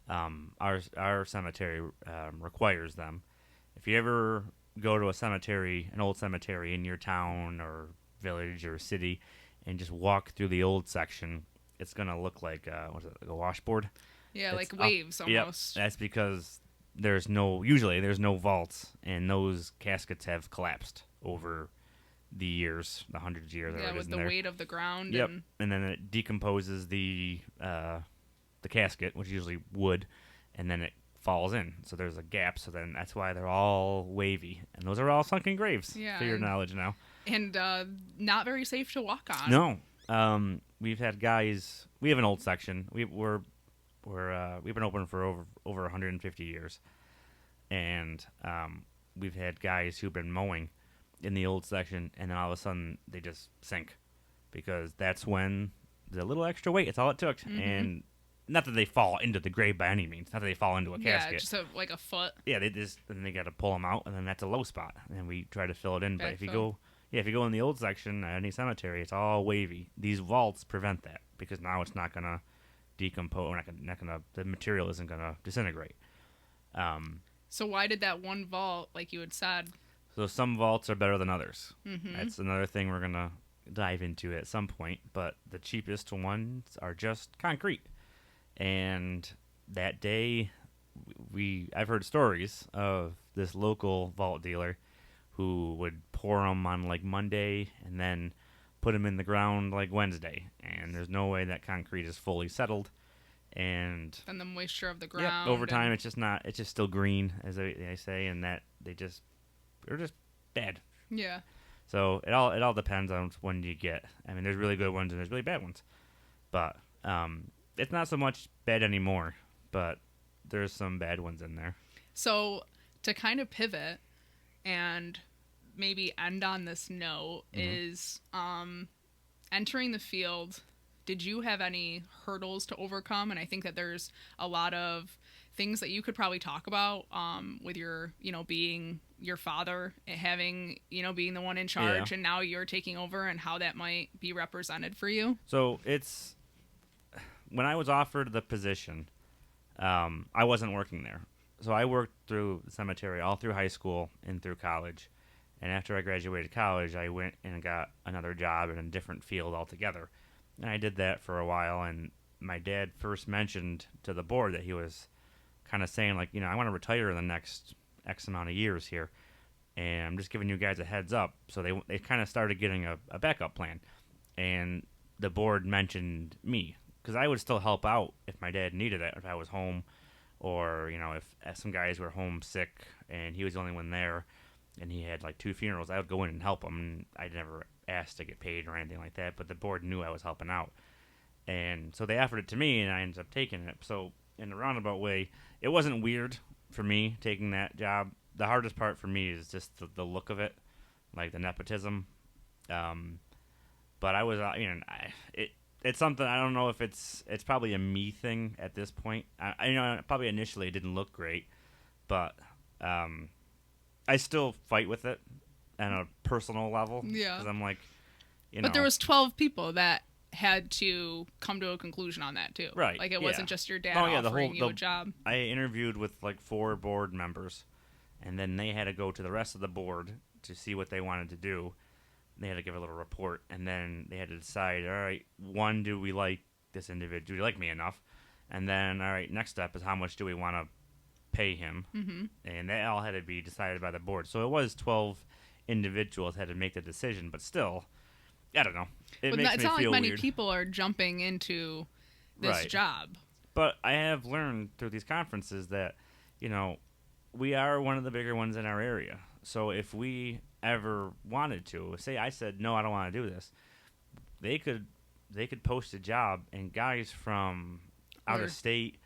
Our cemetery requires them. If you ever go to a cemetery, an old cemetery in your town or village or city, and just walk through the old section, it's gonna look like like a washboard. Yeah, It's like waves almost. Yep, that's because usually there's no vaults, and those caskets have collapsed over the years, the hundreds of years. Yeah, with the weight of the ground. Yep, and then it decomposes the casket, which is usually wood, and then it falls in. So there's a gap. So then that's why they're all wavy, and those are all sunken graves. Yeah, to your knowledge now. And not very safe to walk on. No, we've had guys. We have an old section. We've been open for over 150 years, and we've had guys who've been mowing in the old section, and then all of a sudden they just sink, because that's when the little extra weight. It's all it took, and not that they fall into the grave by any means. Not that they fall into a casket. Yeah, just like a foot. Yeah, then they got to pull them out, and then that's a low spot, and we try to fill it in. But if you go in the old section at any cemetery, it's all wavy. These vaults prevent that, because now it's not gonna decompose. The material isn't gonna disintegrate. So why did that one vault, like you had said? So some vaults are better than others. That's another thing we're gonna dive into at some point. But the cheapest ones are just concrete. And that day, I've heard stories of this local vault dealer who would pour them on like Monday and then put them in the ground like Wednesday. And there's no way that concrete is fully settled. And the moisture of the ground. Over time, it's just still green, as they say, and that they're just bad. Yeah. So it all depends on which one you get. I mean, there's really good ones and there's really bad ones, but it's not so much bad anymore. But there's some bad ones in there. So to kind of pivot and maybe end on this note is entering the field. Did you have any hurdles to overcome? And I think that there's a lot of things that you could probably talk about with your, being your father, having, being the one in charge, and now you're taking over, and how that might be represented for you. So it's when I was offered the position, I wasn't working there. So I worked through the cemetery all through high school and through college. And after I graduated college, I went and got another job in a different field altogether. And I did that for a while, and my dad first mentioned to the board that he was kind of saying, like, I want to retire in the next X amount of years here, and I'm just giving you guys a heads up. So they kind of started getting a backup plan, and the board mentioned me, because I would still help out if my dad needed it, if I was home, or, if some guys were home sick, and he was the only one there, and he had, like, 2 funerals, I would go in and help him, and I never asked to get paid or anything like that, but the board knew I was helping out, and so they offered it to me, and I ended up taking it. So in a roundabout way, it wasn't weird for me taking that job. The hardest part for me is just the look of it, like the nepotism. But I was, it's something. I don't know if it's probably a me thing at this point. Probably initially it didn't look great, but I still fight with it on a personal level. Yeah. Because I'm like, But there was 12 people that had to come to a conclusion on that, too. Right. Like, it wasn't just your dad offering you a job. I interviewed with, like, 4 board members, and then they had to go to the rest of the board to see what they wanted to do. They had to give a little report, and then they had to decide, all right, 1, do we like this individual? Do we like me enough? And then, all right, next step is how much do we want to pay him? Mm-hmm. And that all had to be decided by the board. So it was 12 individuals had to make the decision, but still, I don't know. It makes me feel weird. It's not like many people are jumping into this job. But I have learned through these conferences that, we are one of the bigger ones in our area. So if we ever wanted to, say I said, no, I don't want to do this, they could they could post a job, and guys from out of state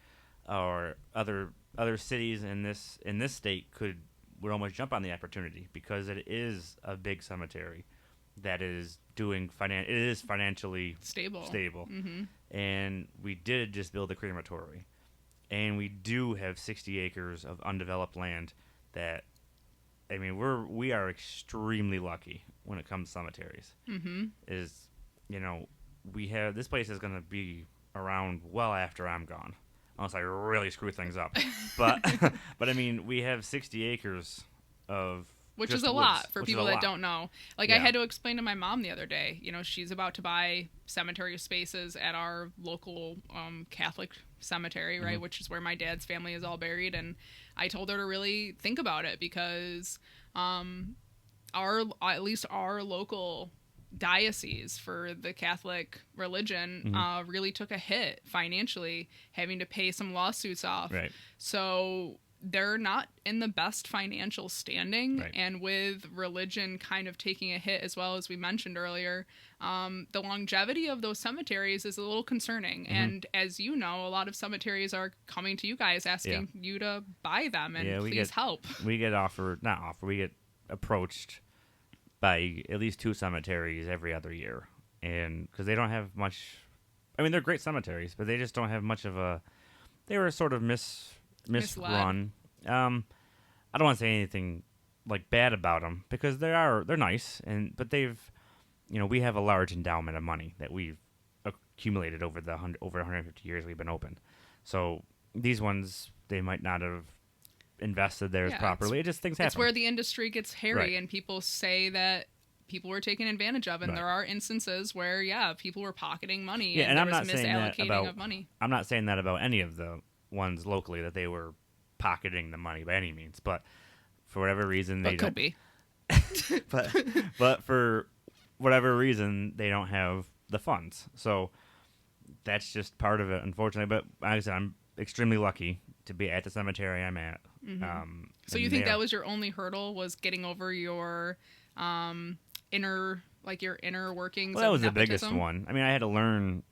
or other cities in this state would almost jump on the opportunity because it is a big cemetery that is doing it is financially stable. Mm-hmm. And we did just build a crematory, and we do have 60 acres of undeveloped land that, I mean, we are extremely lucky when it comes to cemeteries. Mm-hmm. We have, this place is going to be around well after I'm gone, unless I really screw things up. But but I mean, we have 60 acres of which is a woods, lot for people that don't know. Like, yeah. I had to explain to my mom the other day, she's about to buy cemetery spaces at our local Catholic cemetery, right, which is where my dad's family is all buried. And I told her to really think about it because at least our local diocese for the Catholic religion really took a hit financially, having to pay some lawsuits off. Right. So they're not in the best financial standing. Right. And with religion kind of taking a hit, as well as we mentioned earlier, the longevity of those cemeteries is a little concerning. And as you know, a lot of cemeteries are coming to you guys asking you to buy them and please help. We get we get approached by at least 2 cemeteries every other year, and because they don't have much, I mean, they're great cemeteries, but they just don't have much of a, they were sort of misrun. I don't want to say anything like bad about them because they're nice, but they've, we have a large endowment of money that we've accumulated over 150 years we've been open. So these ones, they might not have invested theirs properly. It just, things happen. It's where the industry gets hairy, and people say that people were taken advantage of, and there are instances where people were pocketing money, and there was misallocating of money. I'm not saying that about any of the ones locally that they were pocketing the money by any means, but for whatever reason they could be. but for whatever reason they don't have the funds. So that's just part of it, unfortunately. But like I said, I'm extremely lucky to be at the cemetery I'm at. Mm-hmm. So you think that was your only hurdle, was getting over your inner workings? Well, that was nepotism? the biggest one. I mean, I had to learn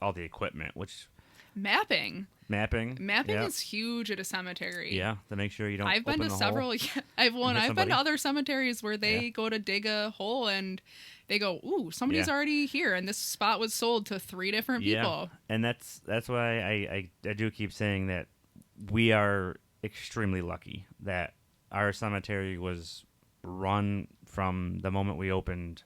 all the equipment, which mapping yep. is huge at a cemetery. Yeah, to make sure you don't. I've been to several. I've been to other cemeteries where they go to dig a hole and they go, "Ooh, somebody's already here," and this spot was sold to 3 different people. And that's why I do keep saying that we are extremely lucky that our cemetery was run from the moment we opened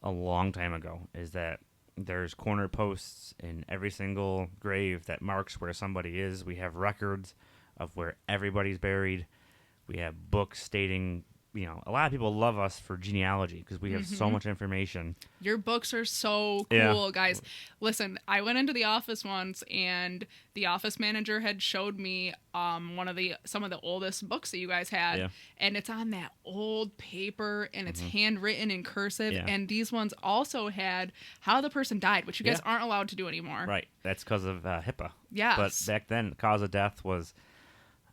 a long time ago. Is that there's corner posts in every single grave that marks where somebody is. We have records of where everybody's buried. We have books stating, a lot of people love us for genealogy because we have so much information. Your books are so cool, guys. Listen, I went into the office once, and the office manager had showed me some of the oldest books that you guys had, and it's on that old paper, and it's handwritten in cursive, and these ones also had how the person died, which you guys aren't allowed to do anymore. Right. That's because of HIPAA. Yes. But back then, the cause of death was,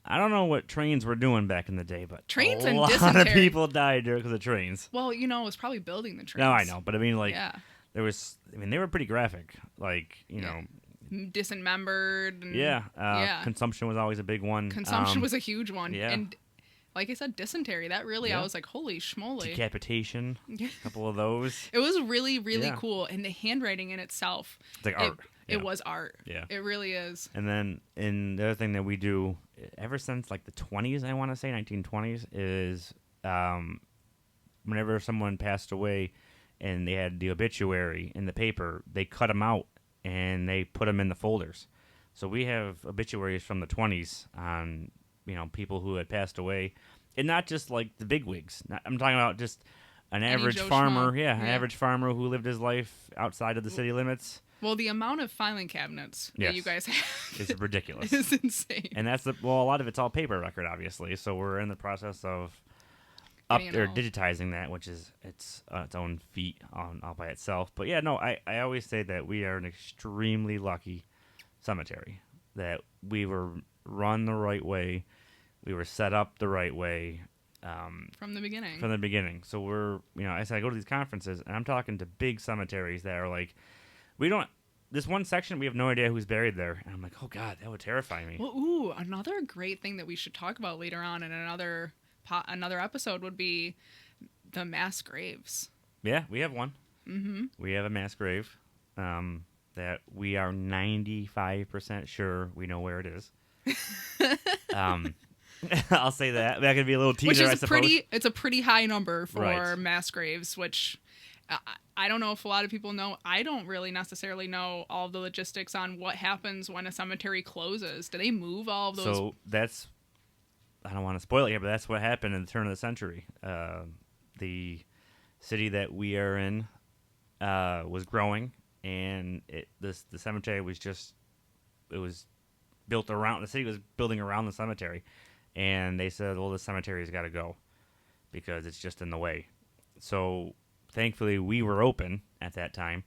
I don't know what trains were doing back in the day, but trains a and lot dysentery. of people died because of trains. Well, it was probably building the trains. No, I know, but I mean, they were pretty graphic, dismembered. And, consumption was always a big one. Consumption was a huge one. Yeah. And like I said, dysentery, that really, I was like, holy schmoly. Decapitation, a couple of those. It was really, really cool. And the handwriting in itself. It's like art. It was art. Yeah. It really is. And then the other thing that we do ever since the 20s, I want to say 1920s, is whenever someone passed away and they had the obituary in the paper, they cut them out and they put them in the folders. So we have obituaries from the 20s on, people who had passed away, and not just the bigwigs. I'm talking about just an average farmer. An average farmer who lived his life outside of the city limits. Well, the amount of filing cabinets that you guys have is ridiculous. It's insane. And that's a lot of it's all paper record, obviously. So we're in the process of digitizing that, which is its own feat all by itself. But I always say that we are an extremely lucky cemetery, that we were run the right way, we were set up the right way, From the beginning. From the beginning. So we're, I said I go to these conferences, and I'm talking to big cemeteries that are like, this one section, we have no idea who's buried there. And I'm like, oh, God, that would terrify me. Well, another great thing that we should talk about later on in another episode would be the mass graves. Yeah, we have one. Mm-hmm. We have a mass grave that we are 95% sure we know where it is. I'll say that. That could be a little teaser, I suppose. It's a pretty high number for right. mass graves, which I don't know if a lot of people know. I don't really necessarily know all of the logistics on what happens when a cemetery closes. Do they move all of those? So I don't want to spoil it here, but that's what happened in the turn of the century. The city that we are in was growing, and the cemetery was built around, the city was building around the cemetery, and they said, well, the cemetery's got to go because it's just in the way. So thankfully we were open at that time,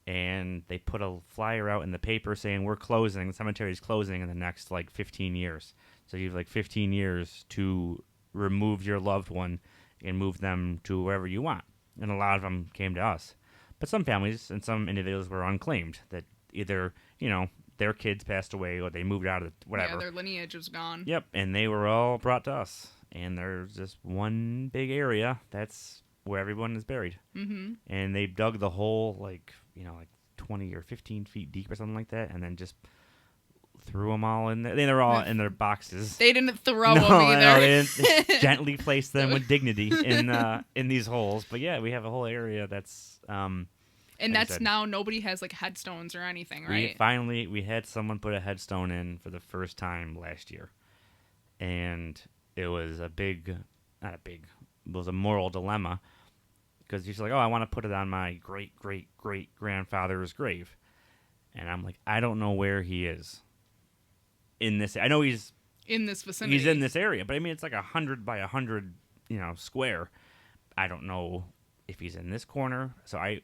and they put a flyer out in the paper saying the cemetery's closing in the next 15 years. So you have 15 years to remove your loved one and move them to wherever you want. And a lot of them came to us. But some families and some individuals were unclaimed, that either, their kids passed away or they moved out of whatever. Yeah, their lineage was gone. Yep, and they were all brought to us. And there's just one big area that's where everyone is buried. Mm-hmm. And they dug the hole 20 or 15 feet deep or something like that, and then just threw them all in there. They were all in their boxes. They didn't throw them either. No, they didn't. Gently placed them with dignity in these holes. But yeah, we have a whole area that's... and that's now nobody has headstones or anything, right? We had someone put a headstone in for the first time last year. And it was it was a moral dilemma. Because she's like, oh, I want to put it on my great-great-great-grandfather's grave. And I'm like, I don't know where he is. I know he's in this vicinity. He's in this area, but I mean, it's 100 by 100, square. I don't know if he's in this corner. So I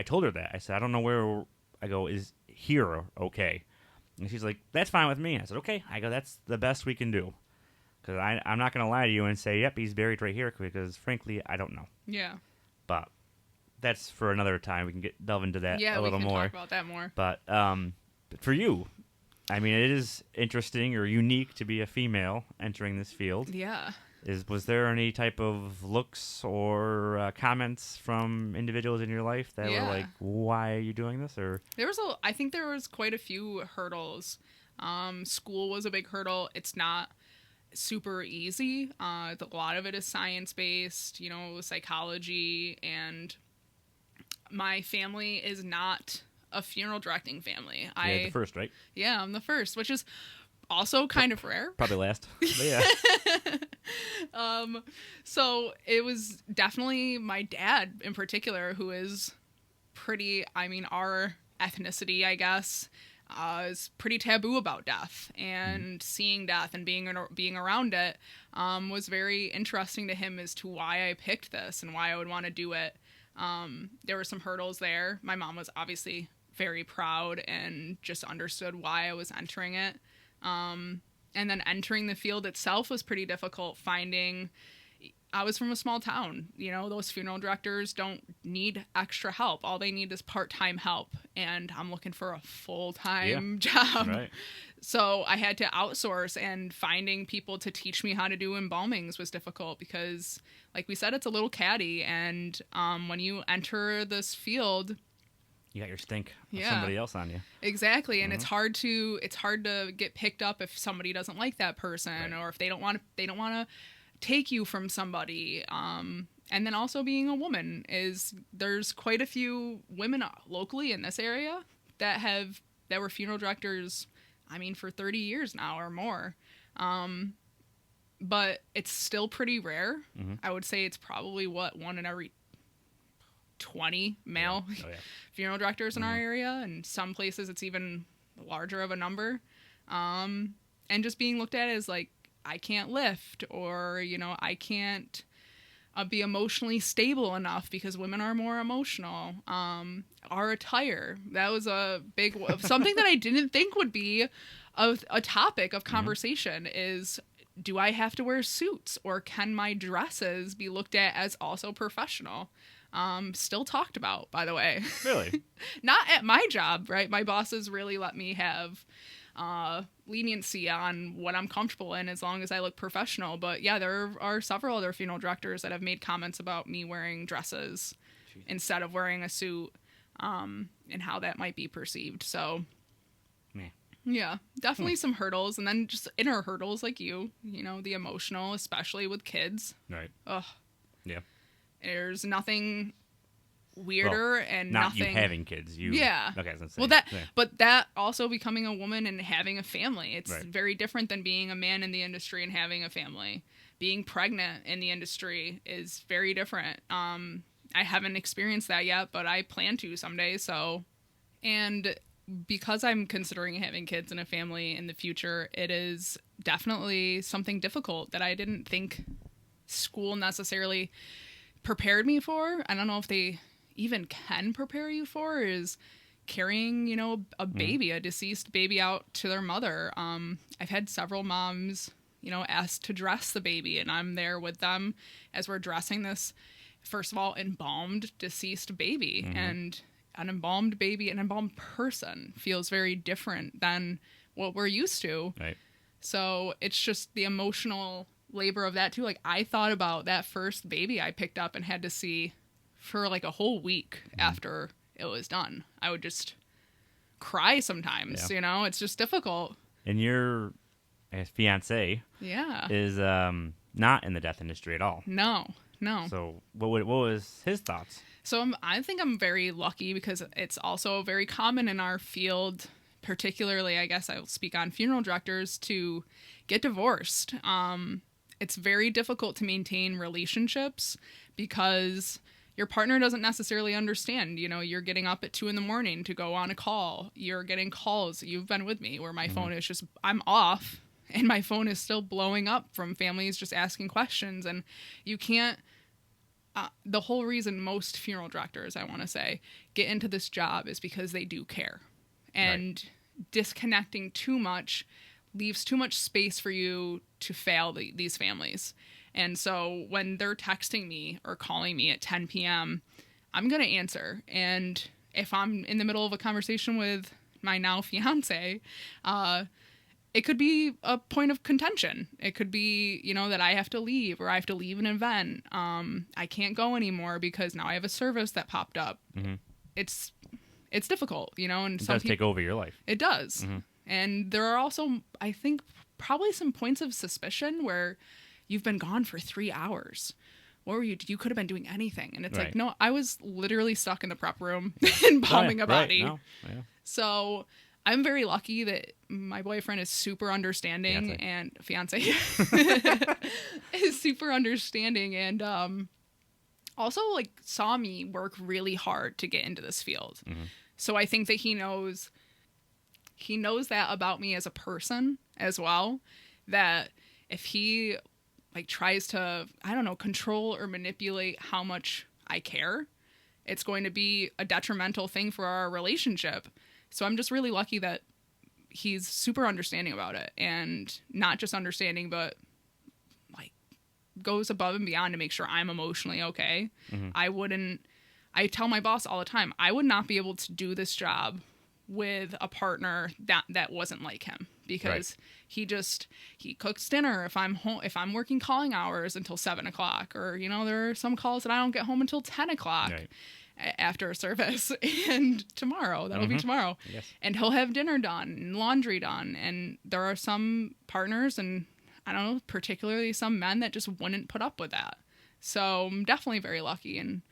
told her that. I said, I don't know where. I go, is here okay? And she's like, that's fine with me. I said, okay. I go, that's the best we can do. Because I'm not going to lie to you and say, yep, he's buried right here, because frankly, I don't know. Yeah. But that's for another time. We can delve into that a little more. Yeah, we can talk about that more. But for you, I mean, it is interesting or unique to be a female entering this field. Yeah. Was there any type of looks or comments from individuals in your life that were like, why are you doing this? Or I think there was quite a few hurdles. School was a big hurdle. It's not super easy. A lot of it is science-based, psychology, and my family is not a funeral directing family. You're the first, right? Yeah, I'm the first, which is also kind of rare. Probably last. But yeah. So it was definitely my dad in particular who is our ethnicity, I guess, is pretty taboo about death, and seeing death and being around it was very interesting to him as to why I picked this and why I would want to do it. There were some hurdles there. My mom was obviously very proud and just understood why I was entering it. And then entering the field itself was pretty difficult. I was from a small town. Those funeral directors don't need extra help. All they need is part-time help. And I'm looking for a full-time job. Right. So I had to outsource, and finding people to teach me how to do embalmings was difficult because, like we said, it's a little catty. And when you enter this field, you got your stink of somebody else on you. Exactly, and it's hard to get picked up if somebody doesn't like that person, or if they don't want to take you from somebody. And then also being a woman there's quite a few women locally in this area that were funeral directors, for 30 years now or more. But it's still pretty rare. Mm-hmm. I would say it's probably one in every 20 male funeral directors in our area, and some places it's even larger of a number. And just being looked at as I can't lift, or I can't be emotionally stable enough because women are more emotional. Our attire, that was a big something that I didn't think would be a topic of conversation, is do I have to wear suits, or can my dresses be looked at as also professional? Still talked about, by the way. Really? Not at my job, right? My bosses really let me have leniency on what I'm comfortable in as long as I look professional. But yeah, there are several other funeral directors that have made comments about me wearing dresses instead of wearing a suit, and how that might be perceived. So yeah, definitely some hurdles, and then just inner hurdles like you know, the emotional, especially with kids. Right. Ugh. Yeah. There's nothing weirder and not nothing. You having kids. Yeah. Okay, I was gonna say. Well, but that also becoming a woman and having a family. It's right. very different than being a man in the industry and having a family. Being pregnant in the industry is very different. I haven't experienced that yet, but I plan to someday. So, and because I'm considering having kids and a family in the future, it is definitely something difficult that I didn't think school necessarily prepared me for. I don't know if they even can prepare you for, is carrying, you know, a baby, a deceased baby out to their mother. I've had several moms, you know, asked to dress the baby, and I'm there with them as we're dressing this, first of all, embalmed deceased baby. And an embalmed baby, an embalmed person feels very different than what we're used to. Right. So it's just the emotional labor of that too. Like, I thought about that first baby I picked up and had to see for like a whole week after it was done. I would just cry sometimes, you know, it's just difficult. And your fiance is not in the death industry at all. No. So what was his thoughts? So I think I'm very lucky because it's also very common in our field, particularly, I guess I'll speak on funeral directors, to get divorced. It's very difficult to maintain relationships because your partner doesn't necessarily understand. You know, you're getting up at 2 a.m. to go on a call. You're getting calls. You've been with me where my phone is just, I'm off and my phone is still blowing up from families just asking questions. And you can't, the whole reason most funeral directors, I want to say, get into this job is because they do care. And disconnecting too much leaves too much space for you to fail these families. And so when they're texting me or calling me at 10 p.m., I'm going to answer. And if I'm in the middle of a conversation with my now fiance, it could be a point of contention. It could be, you know, that I have to leave or I have to leave an event. I can't go anymore because now I have a service that popped up. It's difficult, you know, and it does take over your life. It does. And there are also, I think, probably some points of suspicion where you've been gone for 3 hours. What were you? You could have been doing anything. And it's like, no, I was literally stuck in the prep room embalming a body. No. Yeah. So I'm very lucky that my boyfriend is super understanding and fiance is super understanding and also like saw me work really hard to get into this field. So I think that he knows that about me as a person as well, that if he like tries to, I don't know, control or manipulate how much I care, it's going to be a detrimental thing for our relationship. So I'm just really lucky that he's super understanding about it, and not just understanding, but like goes above and beyond to make sure I'm emotionally okay. I tell my boss all the time, I would not be able to do this job with a partner that wasn't like him, because he cooks dinner if I'm home, if I'm working calling hours until 7:00, or, you know, there are some calls that I don't get home until 10:00 after a service, and that'll be tomorrow. And he'll have dinner done and laundry done. And there are some partners, and I don't know, particularly some men, that just wouldn't put up with that. So I'm definitely very lucky. And,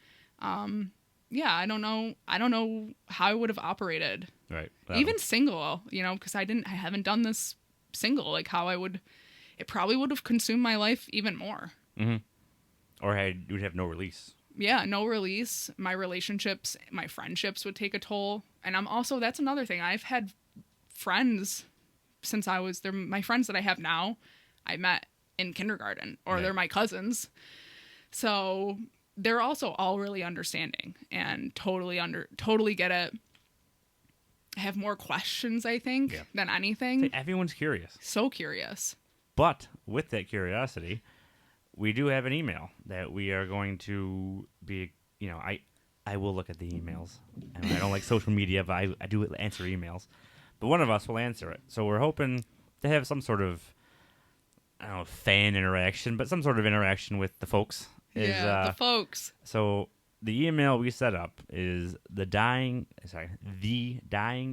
I don't know how I would have operated. Even single, you know, because I haven't done this single, like how it probably would have consumed my life even more. Or you'd have no release. Yeah, no release. My relationships, my friendships would take a toll. And that's another thing. I've had friends since I was there. My friends that I have now, I met in kindergarten, or they're my cousins. So they're also all really understanding and totally get it. I have more questions, I think, than anything. Everyone's curious. So curious. But with that curiosity, we do have an email that we are going to be, I will look at the emails. I don't like social media, but I do answer emails. But one of us will answer it. So we're hoping to have some sort of, I don't know, fan interaction, but some sort of interaction with the folks. The folks. So the email we set up is the dying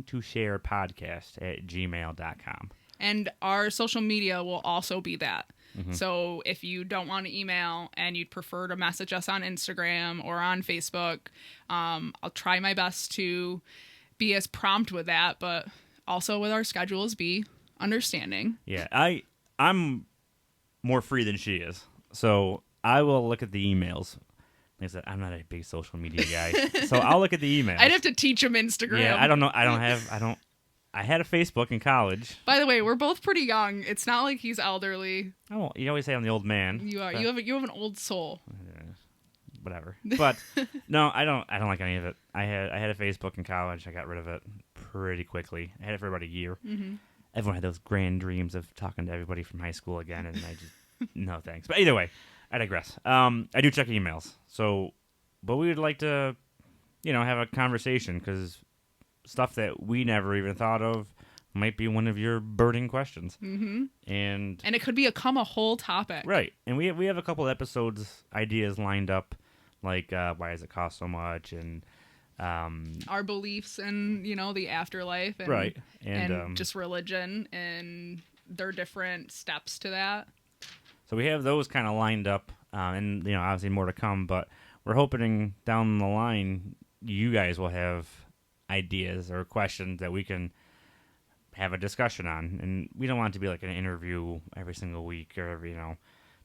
to share podcast at gmail.com. And our social media will also be that. Mm-hmm. So if you don't want to email and you'd prefer to message us on Instagram or on Facebook, I'll try my best to be as prompt with that, but also with our schedules, be understanding. Yeah, I'm more free than she is. So I will look at the emails. Like I said, I'm not a big social media guy. So I'll look at the emails. I'd have to teach him Instagram. Yeah, I don't know. I had a Facebook in college. By the way, we're both pretty young. It's not like he's elderly. Oh, you always say I'm the old man. You are. But, You have an old soul. Whatever. But no, I don't like any of it. I had a Facebook in college. I got rid of it pretty quickly. I had it for about a year. Mm-hmm. Everyone had those grand dreams of talking to everybody from high school again, and I just no thanks. But either way, I digress. I do check emails. But we would like to, have a conversation because stuff that we never even thought of might be one of your burning questions. Mm-hmm. And it could become a whole topic. Right. And we have a couple episodes ideas lined up, like why does it cost so much, and our beliefs in, the afterlife and, right. and just religion and their different steps to that. So we have those kind of lined up, and obviously more to come, but we're hoping down the line you guys will have ideas or questions that we can have a discussion on. And we don't want it to be like an interview every single week or every,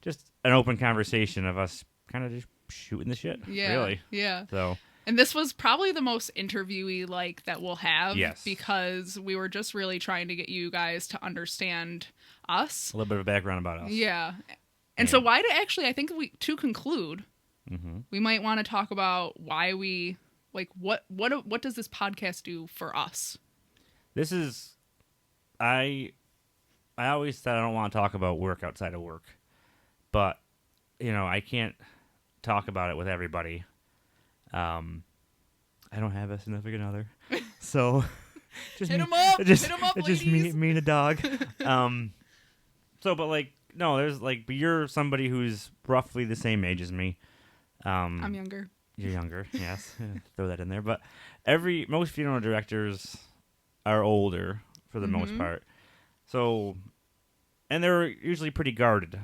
just an open conversation of us kind of just shooting the shit. Yeah. Really. Yeah. So. And this was probably the most interviewee that we'll have. Yes. Because we were just really trying to get you guys to understand us. A little bit of background about us. Yeah. And so I think to conclude, mm-hmm. we might want to talk about why we, what does this podcast do for us? This is, I always said I don't want to talk about work outside of work, but, I can't talk about it with everybody. I don't have a significant other, so just hit him up, hit him up, just ladies. me and a dog. But no, there's but you're somebody who's roughly the same age as me. I'm younger. You're younger, yes. Throw that in there. But most funeral directors are older for the mm-hmm. most part. So, and they're usually pretty guarded.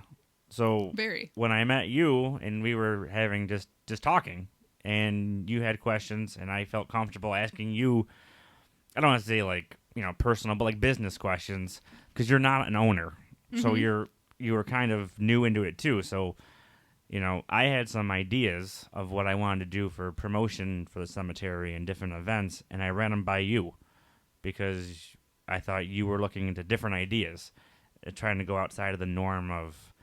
So Very. When I met you and we were having just talking, and you had questions, and I felt comfortable asking you, I don't want to say personal, but business questions, because you're not an owner. Mm-hmm. So you were kind of new into it too. So, I had some ideas of what I wanted to do for promotion for the cemetery and different events, and I ran them by you because I thought you were looking into different ideas, trying to go outside of the norm of,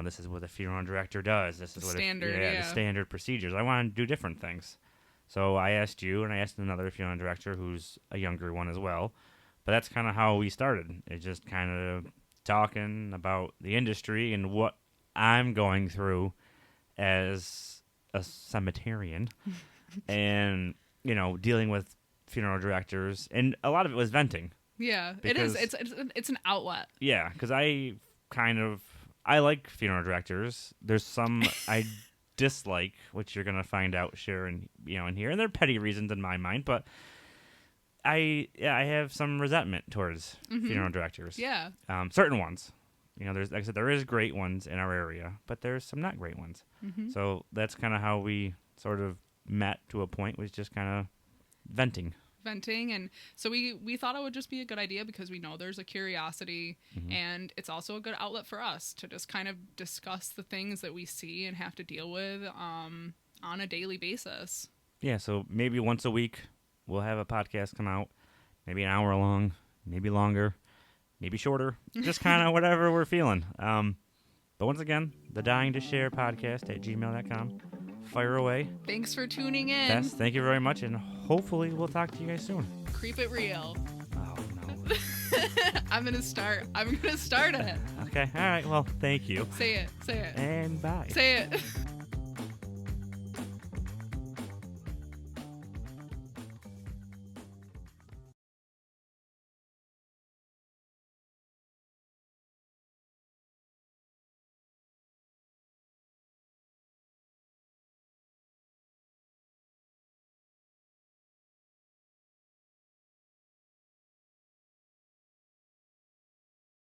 this is what the funeral director does. This is what the standard procedures. I wanted to do different things. So I asked you, and I asked another funeral director who's a younger one as well. But that's kind of how we started. It's just kind of talking about the industry and what I'm going through as a cemeterian and, dealing with funeral directors. And a lot of it was venting. Yeah, it is. It's an outlet. Yeah, because I like funeral directors. There's some I dislike, which you're going to find out, Sharon, in here. And they're petty reasons in my mind, but I have some resentment towards mm-hmm. funeral directors. Yeah. Certain ones. There's, like I said, there is great ones in our area, but there's some not great ones. Mm-hmm. So that's kind of how we sort of met to a point, was just kind of venting. And so we thought it would just be a good idea because we know there's a curiosity, mm-hmm. and it's also a good outlet for us to just kind of discuss the things that we see and have to deal with on a daily basis. Yeah, so maybe once a week we'll have a podcast come out, maybe an hour long, maybe longer, maybe shorter, just kind of whatever we're feeling. But once again, the Dying to Share podcast at gmail.com. Fire away. Thanks for tuning in. Yes, thank you very much, and hopefully we'll talk to you guys soon. Creep it real. Oh, no. I'm gonna start it. Okay. All right. Well, thank you. Say it. And bye. Say it.